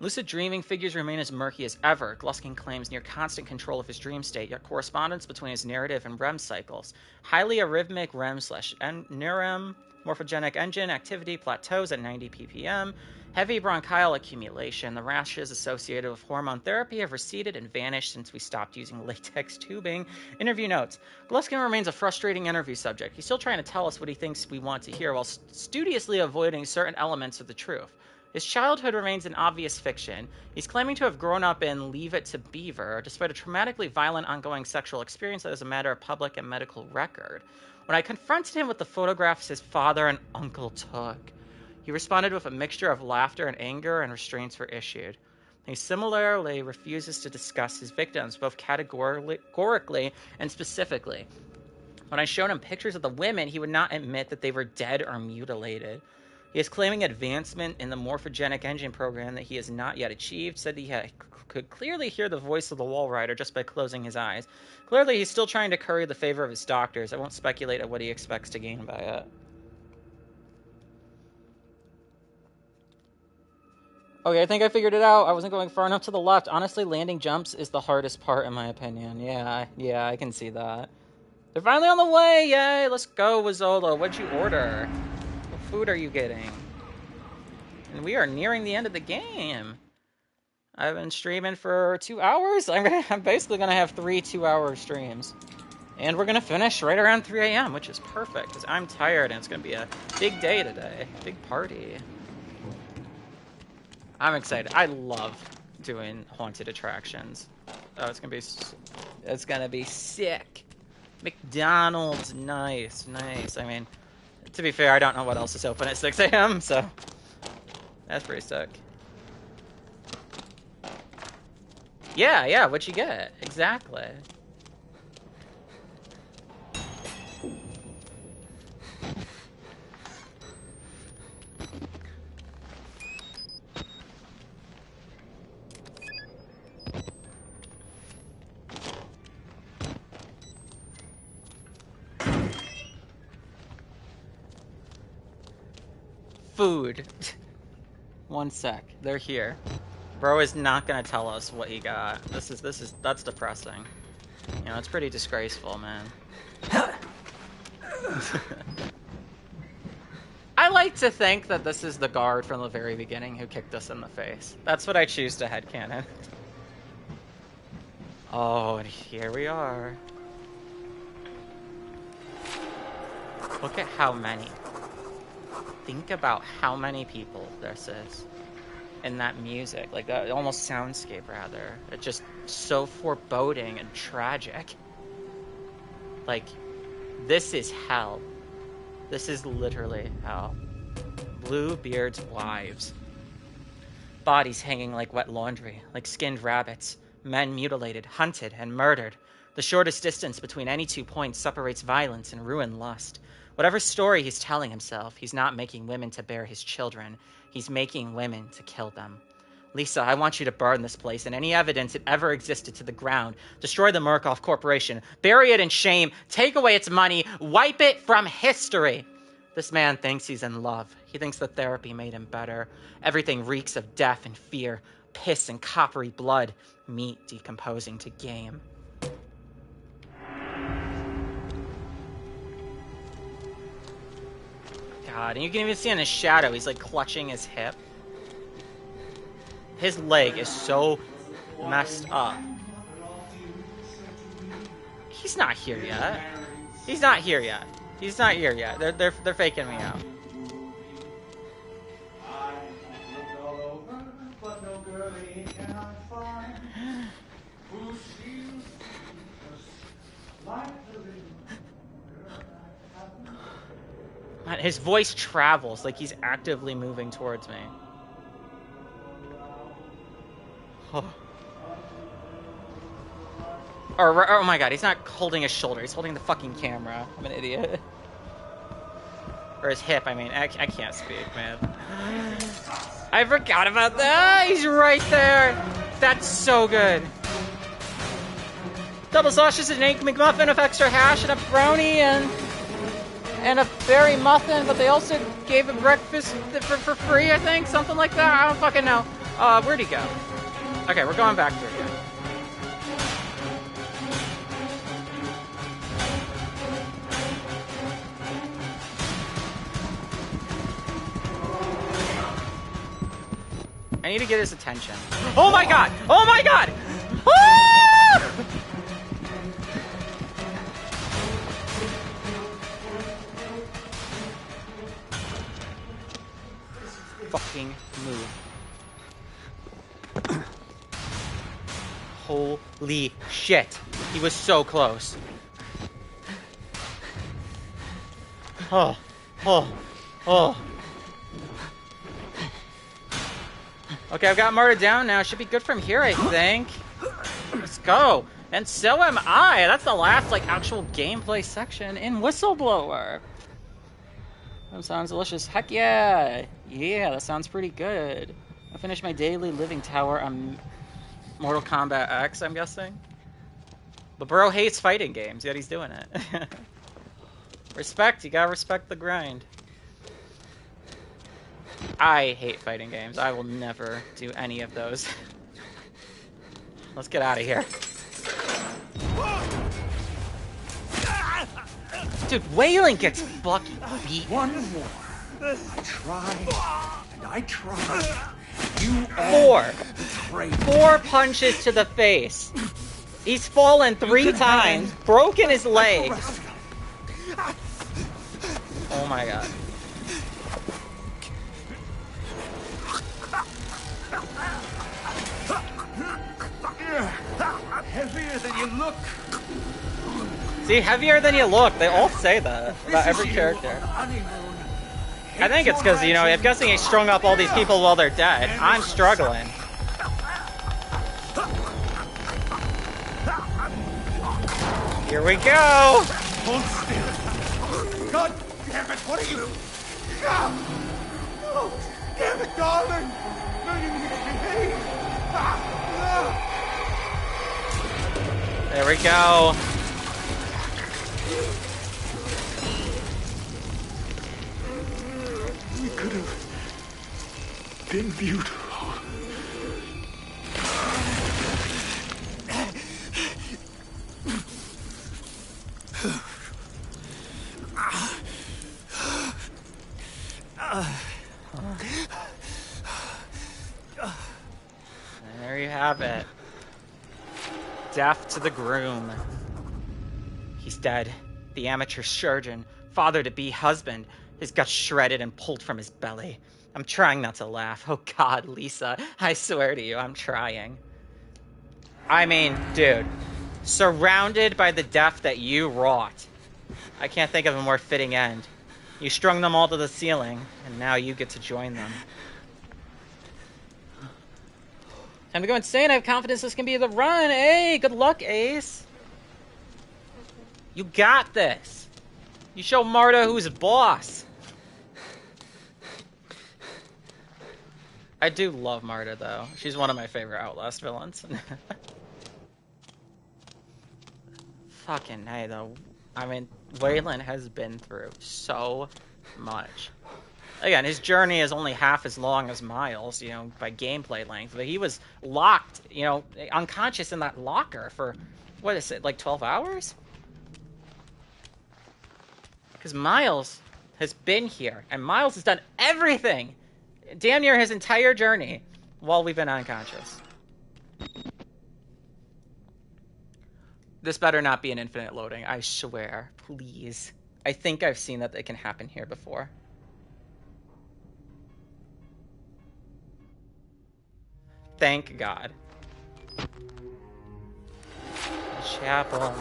Lucid dreaming figures remain as murky as ever. Gluskin claims near constant control of his dream state, yet correspondence between his narrative and REM cycles. Highly arrhythmic REM/NREM morphogenic engine activity plateaus at 90 ppm. Heavy bronchial accumulation. The rashes associated with hormone therapy have receded and vanished since we stopped using latex tubing. Interview notes. Gluskin remains a frustrating interview subject. He's still trying to tell us what he thinks we want to hear while studiously avoiding certain elements of the truth. His childhood remains an obvious fiction. He's claiming to have grown up in Leave It to Beaver, despite a traumatically violent ongoing sexual experience that is a matter of public and medical record. When I confronted him with the photographs his father and uncle took, he responded with a mixture of laughter and anger, and restraints were issued. He similarly refuses to discuss his victims, both categorically and specifically. When I showed him pictures of the women, he would not admit that they were dead or mutilated. He is claiming advancement in the morphogenic engine program that he has not yet achieved, said he could clearly hear the voice of the wall rider just by closing his eyes. Clearly, he's still trying to curry the favor of his doctors. I won't speculate on what he expects to gain by it. Okay, I think I figured it out. I wasn't going far enough to the left. Honestly, landing jumps is the hardest part, in my opinion. Yeah, I can see that. They're finally on the way! Yay! Let's go, Wizzola. What'd you order? What food are you getting? And we are nearing the end of the game. I've been streaming for 2 hours. I'm basically going to have 3 2-hour streams. And we're going to finish right around 3 a.m., which is perfect, because I'm tired, and it's going to be a big day today. Big party. I'm excited. I love doing haunted attractions. Oh, it's gonna be sick. McDonald's, nice. I mean, to be fair, I don't know what else is open at 6 a.m., so that's pretty sick. Yeah, what you get? Exactly. Food. One sec. They're here. Bro is not gonna tell us what he got. That's depressing. You know, it's pretty disgraceful, man. I like to think that this is the guard from the very beginning who kicked us in the face. That's what I choose to headcanon. Oh, and here we are. Look at how many. Think about how many people this is. in that music, like that almost soundscape rather. It's just so foreboding and tragic. Like, this is hell. This is literally hell. Bluebeard's wives. Bodies hanging like wet laundry, like skinned rabbits. Men mutilated, hunted, and murdered. The shortest distance between any 2 points separates violence and ruined lust. Whatever story he's telling himself, he's not making women to bear his children. He's making women to kill them. Lisa, I want you to burn this place and any evidence it ever existed to the ground. Destroy the Murkoff Corporation. Bury it in shame. Take away its money. Wipe it from history. This man thinks he's in love. He thinks the therapy made him better. Everything reeks of death and fear. Piss and coppery blood. Meat decomposing to game. God, and you can even see in his shadow, he's like clutching his hip. His leg is so messed up. He's not here yet. He's not here yet. He's not here yet. They're faking me out. Man, his voice travels like he's actively moving towards me. Oh. Oh my god, he's not holding his shoulder, he's holding the fucking camera. I'm an idiot. Or his hip, I mean. I can't speak, man. I forgot about that! He's right there! That's so good. Double sausages and egg McMuffin with extra hash and a brownie and a berry muffin, but they also gave a breakfast for free, I think? Something like that? I don't fucking know. Where'd he go? Okay, we're going back through here. I need to get his attention. Oh my god! Oh my god! Ah! Fucking move. Holy shit. He was so close. Oh. Okay, I've got Marta down now. Should be good from here, I think. Let's go. And so am I. That's the last, like, actual gameplay section in Whistleblower. That sounds delicious. Heck yeah. Yeah, that sounds pretty good. I finished my daily living tower on Mortal Kombat X, I'm guessing. The bro hates fighting games, yet he's doing it. Respect. You gotta respect the grind. I hate fighting games. I will never do any of those. Let's get out of here. Dude, Wayland gets fucking beat. One more. I try, and I try. You Four punches to the face. He's fallen 3 times, broken his leg. Oh my god. Heavier than you look. See, heavier than you look. They all say that about every character. I think it's because, you know, I'm guessing he strung up all these people while they're dead. I'm struggling. Here we go! Hold still. God damn it, what are you? Oh, damn it, darling! No, you need to behave! There we go. We could have been beautiful. There you have it. Death to the groom. He's dead. The amateur surgeon, father-to-be husband, His gut shredded and pulled from his belly. I'm trying not to laugh. Oh God, Lisa, I swear to you, I'm trying. I mean, dude, surrounded by the death that you wrought. I can't think of a more fitting end. You strung them all to the ceiling, and now you get to join them. Time to go insane. I have confidence this can be the run. Hey, good luck, Ace. You got this. You show Marta who's boss. I do love Marta, though. She's one of my favorite Outlast villains. Fucking hey, though. I mean, Wayland has been through so much. Again, his journey is only half as long as Miles, you know, by gameplay length. But he was locked, you know, unconscious in that locker for, what is it, like 12 hours? Because Miles has been here, and Miles has done everything, damn near his entire journey, while we've been unconscious. This better not be an infinite loading, I swear. Please. I think I've seen that it can happen here before. Thank God. Chapel.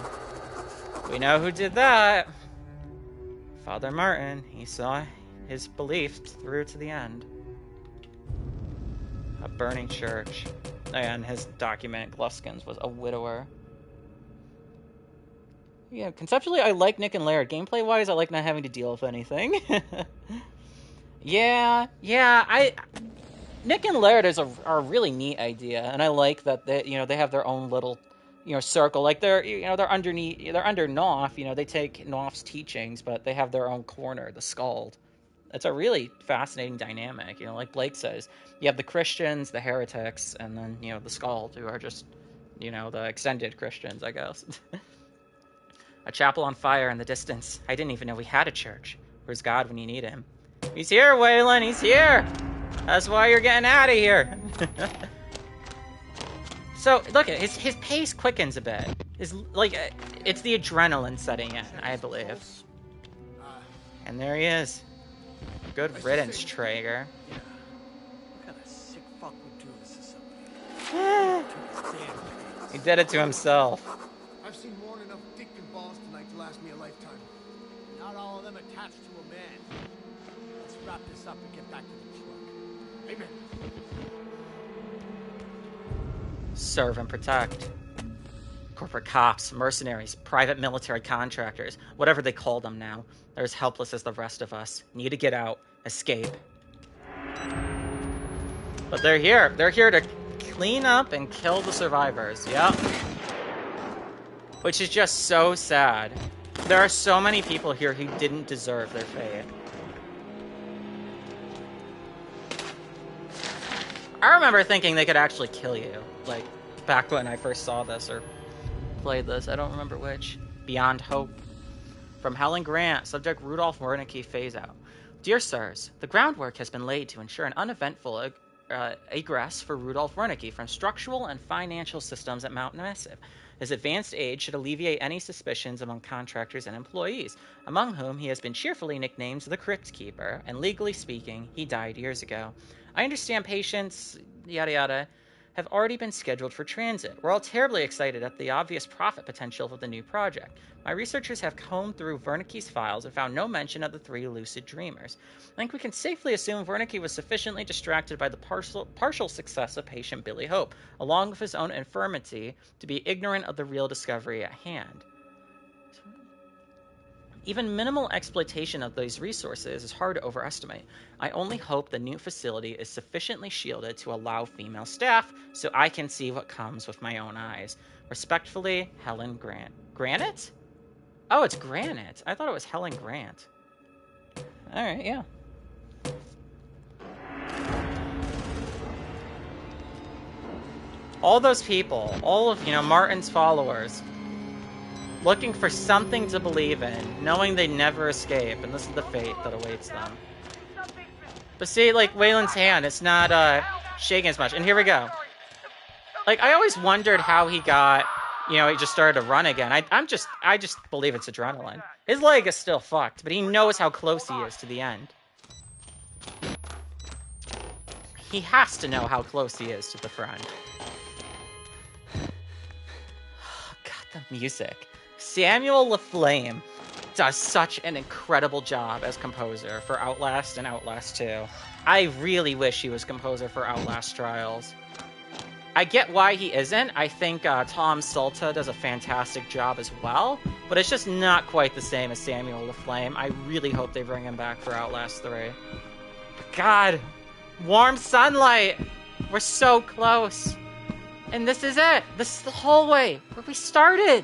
We know who did that. Father Martin. He saw his beliefs through to the end. A burning church. And his document, Gluskins, was a widower. Yeah, conceptually, I like Nick and Laird. Gameplay-wise, I like not having to deal with anything. Yeah, Nick and Laird are a really neat idea, and I like that they have their own little, circle. Like they're under Knopf. They take Knopf's teachings, but they have their own corner, the Skald. It's a really fascinating dynamic. Like Blake says, you have the Christians, the heretics, and then the Skald, who are just the extended Christians, I guess. A chapel on fire in the distance. I didn't even know we had a church. Where's God when you need him? He's here, Wayland. He's here. That's why you're getting out of here. So, look, his pace quickens a bit. It's the adrenaline setting in, I believe. And there he is. Good riddance, Traeger. What kind of sick fuck would do this to somebody? He did it to himself. I've seen more than enough dick and balls tonight to last me a lifetime. Not all of them attached to a man. Let's wrap this up and get back to the truck. Amen. Serve and protect. Corporate cops, mercenaries, private military contractors, whatever they call them now. They're as helpless as the rest of us. Need to get out, escape. But they're here. They're here to clean up and kill the survivors. Yep. Which is just so sad. There are so many people here who didn't deserve their fate. I remember thinking they could actually kill you. Like, back when I first saw this or played this. I don't remember which. Beyond Hope. From Helen Grant, subject Rudolph Wernicke phase out. Dear sirs, the groundwork has been laid to ensure an uneventful egress for Rudolph Wernicke from structural and financial systems at Mount Massive. His advanced age should alleviate any suspicions among contractors and employees, among whom he has been cheerfully nicknamed the Crypt Keeper, and legally speaking, he died years ago. I understand patients, yada yada, have already been scheduled for transit. We're all terribly excited at the obvious profit potential of the new project. My researchers have combed through Wernicke's files and found no mention of the three lucid dreamers. I think we can safely assume Wernicke was sufficiently distracted by the partial success of patient Billy Hope, along with his own infirmity, to be ignorant of the real discovery at hand. Even minimal exploitation of these resources is hard to overestimate. I only hope the new facility is sufficiently shielded to allow female staff so I can see what comes with my own eyes. Respectfully, Helen Grant. Granite? Oh, it's Granite. I thought it was Helen Grant. Alright, yeah. All those people, all of, Martin's followers, looking for something to believe in, knowing they never escape, and this is the fate that awaits them. But see, like, Wayland's hand, it's not, shaking as much. And here we go. Like, I always wondered how he got, he just started to run again. I just believe it's adrenaline. His leg is still fucked, but he knows how close he is to the end. He has to know how close he is to the front. God, the music. Samuel LaFlame does such an incredible job as composer for Outlast and Outlast 2. I really wish he was composer for Outlast Trials. I get why he isn't. I think Tom Salta does a fantastic job as well, but it's just not quite the same as Samuel LaFlame. I really hope they bring him back for Outlast 3. God, warm sunlight. We're so close. And this is it. This is the hallway where we started.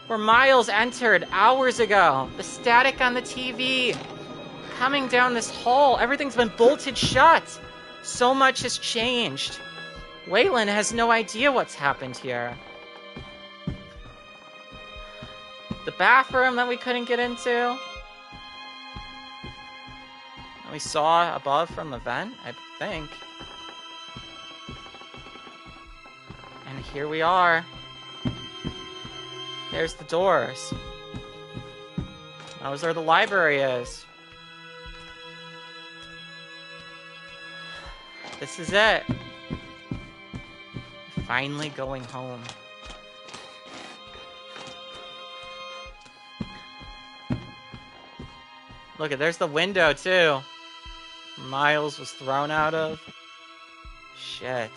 Where Miles entered hours ago. The static on the TV. Coming down this hall. Everything's been bolted shut. So much has changed. Waylon has no idea what's happened here. The bathroom that we couldn't get into. That we saw above from the vent, I think. And here we are. There's the doors. Those are the library is. This is it. Finally going home. Look, there's the window, too. Miles was thrown out of. Shit.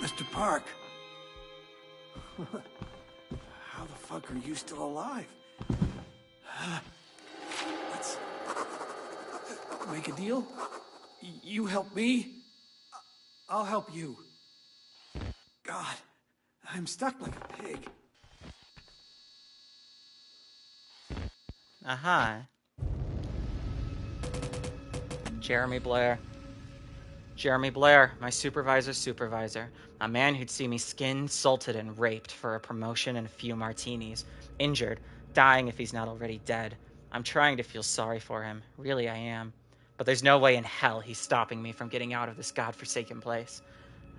Mr. Park. How the fuck are you still alive? Let's make a deal. You help me, I'll help you. God, I'm stuck like a pig. Uh-huh. Jeremy Blair. Jeremy Blair, my supervisor's supervisor. A man who'd see me skinned, salted, and raped for a promotion and a few martinis. Injured, dying if he's not already dead. I'm trying to feel sorry for him. Really, I am. But there's no way in hell he's stopping me from getting out of this godforsaken place.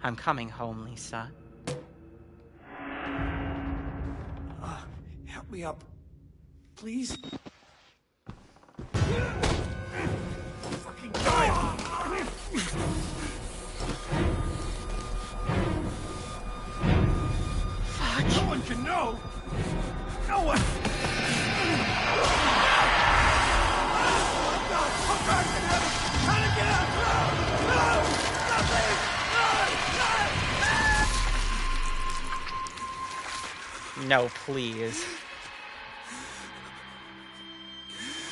I'm coming home, Lisa. Help me up. Please? Fucking die! Fuck. No one can know! No one! No, please.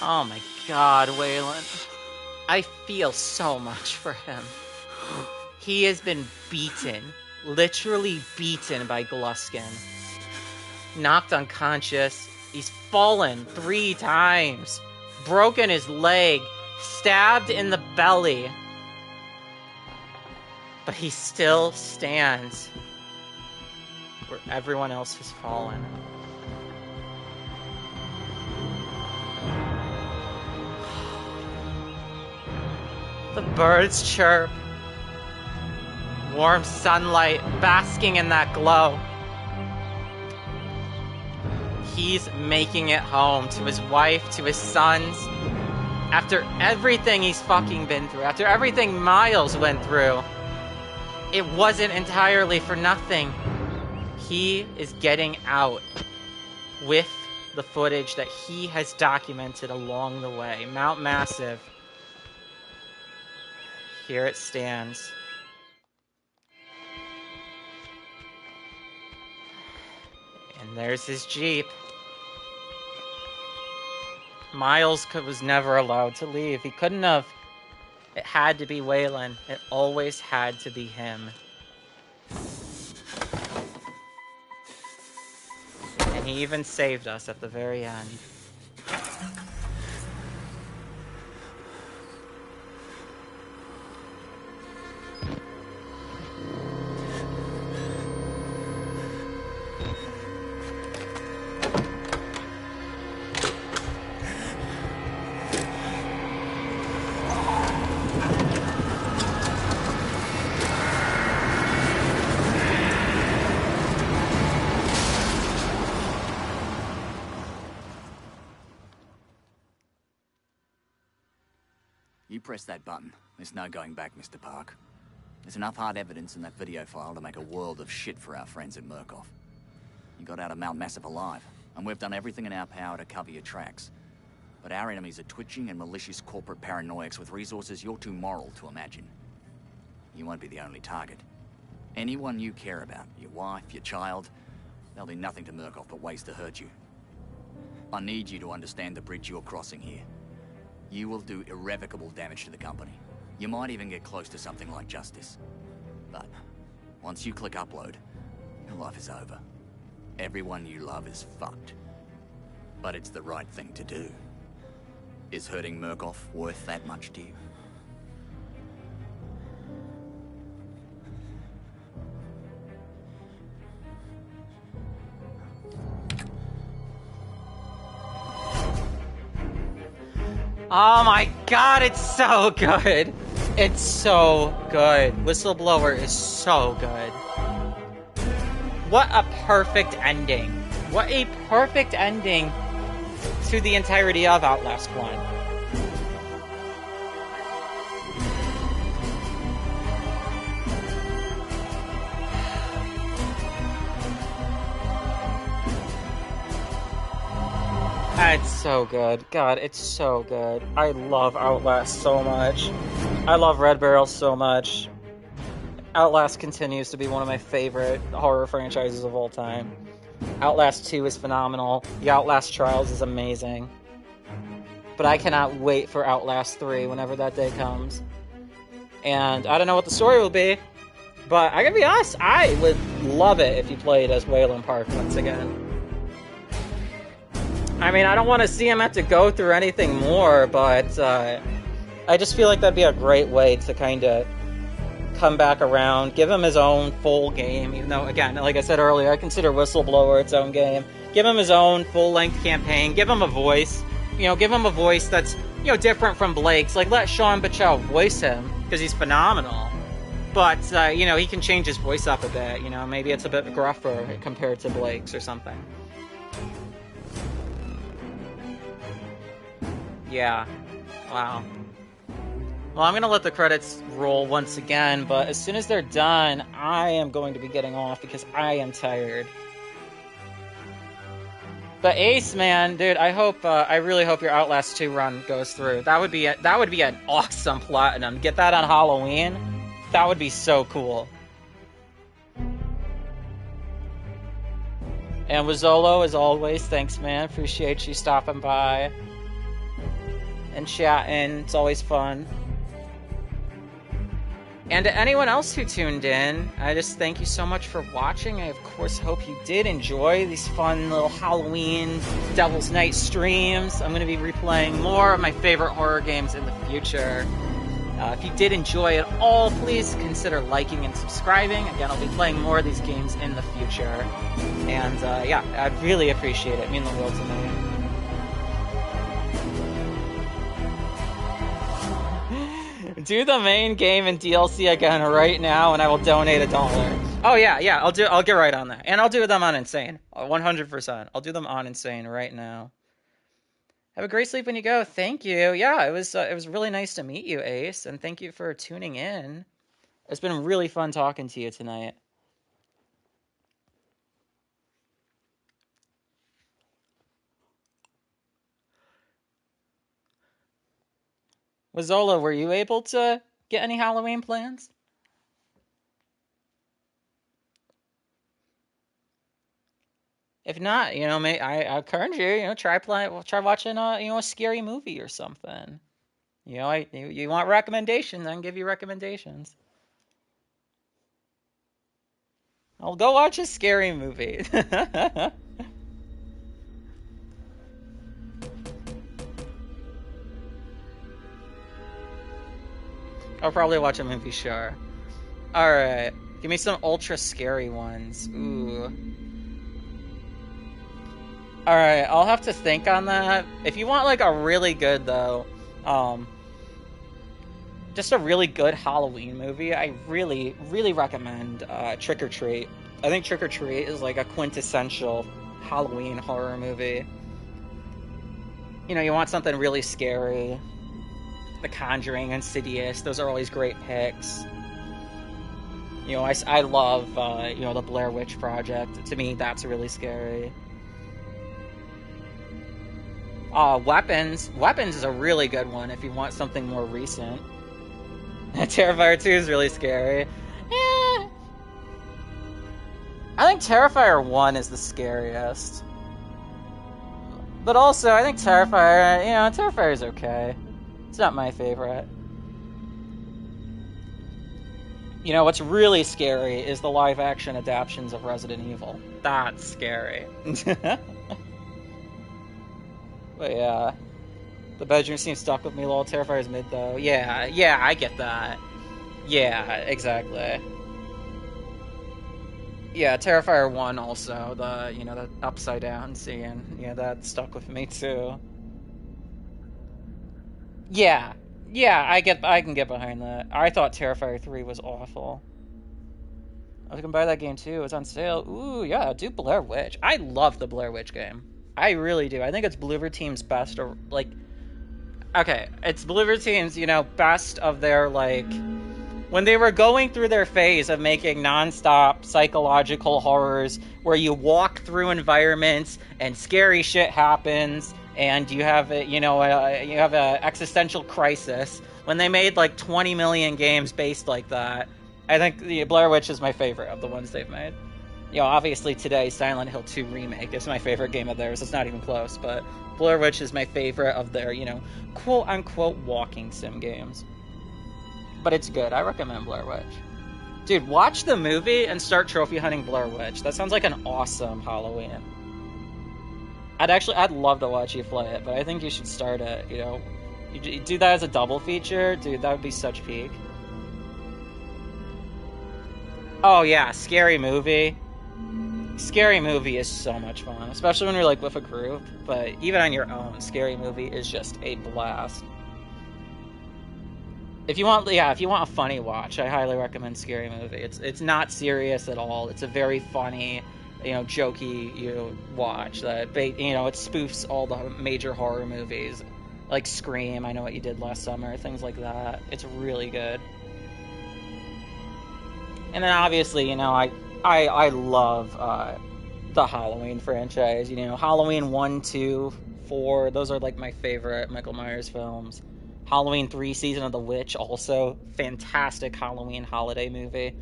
Oh my God, Waylon. I feel so much for him. He has been beaten, literally beaten by Gluskin. Knocked unconscious. He's fallen 3 times. Broken his leg. Stabbed in the belly. But he still stands where everyone else has fallen. The birds chirp. Warm sunlight basking in that glow. He's making it home to his wife, to his sons. After everything he's fucking been through, after everything Miles went through, it wasn't entirely for nothing. He is getting out with the footage that he has documented along the way. Mount Massive. Here it stands. And there's his Jeep. Miles was never allowed to leave. He couldn't have. It had to be Waylon. It always had to be him. And he even saved us at the very end. You press that button. There's no going back, Mr. Park. There's enough hard evidence in that video file to make a world of shit for our friends at Murkoff. You got out of Mount Massive alive, and we've done everything in our power to cover your tracks. But our enemies are twitching and malicious corporate paranoics with resources you're too moral to imagine. You won't be the only target. Anyone you care about, your wife, your child, they'll do nothing to Murkoff but ways to hurt you. I need you to understand the bridge you're crossing here. You will do irrevocable damage to the company. You might even get close to something like justice. But once you click upload, your life is over. Everyone you love is fucked. But it's the right thing to do. Is hurting Murkoff worth that much to you? Oh my god, it's so good. It's so good. Whistleblower is so good. What a perfect ending. What a perfect ending to the entirety of Outlast 1. It's so good. God, it's so good. I love Outlast so much. I love Red Barrel so much. Outlast continues to be one of my favorite horror franchises of all time. Outlast 2 is phenomenal. The Outlast Trials is amazing. But I cannot wait for Outlast 3 whenever that day comes. And I don't know what the story will be, but I gotta be honest, I would love it if you played as Wayland Park once again. I mean, I don't want to see him have to go through anything more, but I just feel like that'd be a great way to kind of come back around, give him his own full game, even though, again, like I said earlier, I consider Whistleblower its own game. Give him his own full-length campaign, give him a voice, give him a voice that's, different from Blake's. Like, let Sean Bachell voice him, because he's phenomenal. But, he can change his voice up a bit, maybe it's a bit gruffer compared to Blake's or something. Yeah. Wow. Well, I'm going to let the credits roll once again, but as soon as they're done, I am going to be getting off because I am tired. But Ace, man, dude, I really hope your Outlast 2 run goes through. That would be an awesome platinum. Get that on Halloween. That would be so cool. And Wizzolo, as always, thanks, man. Appreciate you stopping by and chatting. It's always fun. And to anyone else who tuned in, I just thank you so much for watching. I, of course, hope you did enjoy these fun little Halloween Devil's Night streams. I'm going to be replaying more of my favorite horror games in the future. If you did enjoy it all, please consider liking and subscribing. Again, I'll be playing more of these games in the future. And, yeah, I'd really appreciate it. It'd mean the world to me. Do the main game and DLC again right now, and I will donate $1. Oh yeah, I'll get right on that, and I'll do them on Insane, 100%. I'll do them on Insane right now. Have a great sleep when you go. Thank you. Yeah, it was really nice to meet you, Ace, and thank you for tuning in. It's been really fun talking to you tonight. Wizzola, were you able to get any Halloween plans? If not, I encourage you, try watching a scary movie or something. You want recommendations, I can give you recommendations. I'll go watch a scary movie. I'll probably watch a movie, sure. Alright. Give me some ultra scary ones. Ooh. Alright, I'll have to think on that. If you want, a really good, though, just a really good Halloween movie, I really, really recommend Trick or Treat. I think Trick or Treat is, a quintessential Halloween horror movie. You want something really scary. The Conjuring, Insidious, those are always great picks. You know, I love, you know, the Blair Witch Project. To me, that's really scary. Weapons. Weapons is a really good one if you want something more recent. Terrifier 2 is really scary. Yeah. I think Terrifier 1 is the scariest. But also, I think Terrifier, you know, Terrifier is okay. It's not my favorite. You know, what's really scary is the live-action adaptations of Resident Evil. That's scary. But yeah. The bedroom seems stuck with me, lol. Terrifier's mid, though. Yeah, I get that. Yeah, exactly. Yeah, Terrifier 1 also, the, you know, the upside down scene. Yeah, that stuck with me, too. Yeah, I can get behind that. I thought Terrifier 3 was awful. I was gonna buy that game too. It's on sale. Ooh, yeah, do Blair Witch. I love the Blair Witch game. I really do. I think it's Bloober Team's best, or like, okay, it's Bloober Team's, you know, best of their, like, when they were going through their phase of making non-stop psychological horrors where you walk through environments and scary shit happens and you have a, you know, you have a existential crisis. When they made like 20 million games based like that, I think the Blair Witch is my favorite of the ones they've made. You know, obviously today Silent Hill 2 Remake is my favorite game of theirs. It's not even close, but Blair Witch is my favorite of their, you know, quote-unquote walking sim games. But it's good. I recommend Blair Witch. Dude, watch the movie and start trophy hunting Blair Witch. That sounds like an awesome Halloween. I'd love to watch you play it, but I think you should start it, you know. You do that as a double feature, dude, that would be such peak. Oh yeah, Scary Movie. Scary Movie is so much fun, especially when you're like with a group, but even on your own, Scary Movie is just a blast. If you want a funny watch, I highly recommend Scary Movie. It's not serious at all. It's a very funny, you know, jokey, you know, watch that, you know, it spoofs all the major horror movies, like Scream, I Know What You Did Last Summer, things like that. It's really good. And then obviously, you know, I love the Halloween franchise. You know, Halloween 1, 2, 4, those are like my favorite Michael Myers films. Halloween 3, Season of the Witch, also fantastic Halloween holiday movie.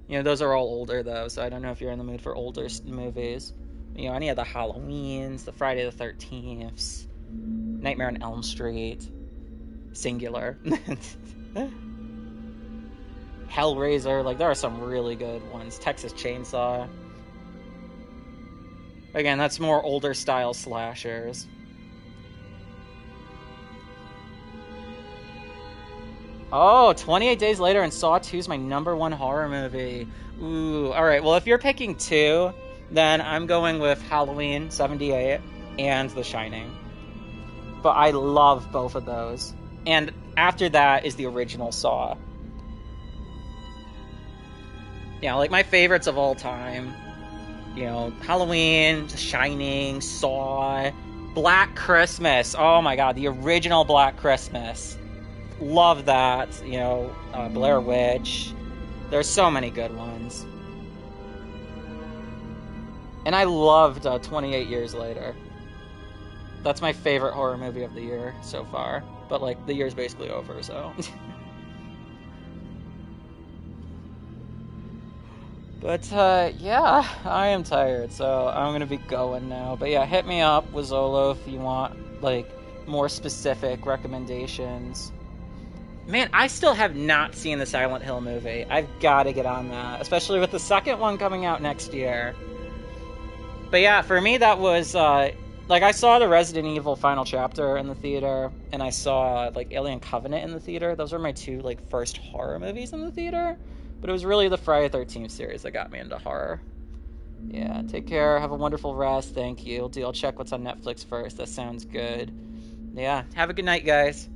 You know, those are all older though, so I don't know if you're in the mood for older movies. You know, any of the Halloweens, the Friday the 13th, Nightmare on Elm Street, singular. Hellraiser, like there are some really good ones. Texas Chainsaw. Again, that's more older style slashers. Oh, 28 Days Later and Saw 2 is my #1 horror movie. Ooh, alright, well if you're picking 2, then I'm going with Halloween 78 and The Shining. But I love both of those. And after that is the original Saw. You know, like my favorites of all time. You know, Halloween, The Shining, Saw, Black Christmas. Oh my god, the original Black Christmas. Love that. You know, Blair Witch. There's so many good ones. And I loved 28 Years Later. That's my favorite horror movie of the year so far. But, like, the year's basically over, so... But, yeah, I am tired, so I'm gonna be going now. But yeah, hit me up with Zolo if you want, like, more specific recommendations. Man, I still have not seen the Silent Hill movie. I've gotta get on that, especially with the second one coming out next year. But yeah, for me that was, like, I saw the Resident Evil Final Chapter in the theater, and I saw, like, Alien Covenant in the theater. Those were my two, like, first horror movies in the theater. But it was really the Friday the 13th series that got me into horror. Yeah, take care. Have a wonderful rest. Thank you. I'll check what's on Netflix first. That sounds good. Yeah, have a good night, guys.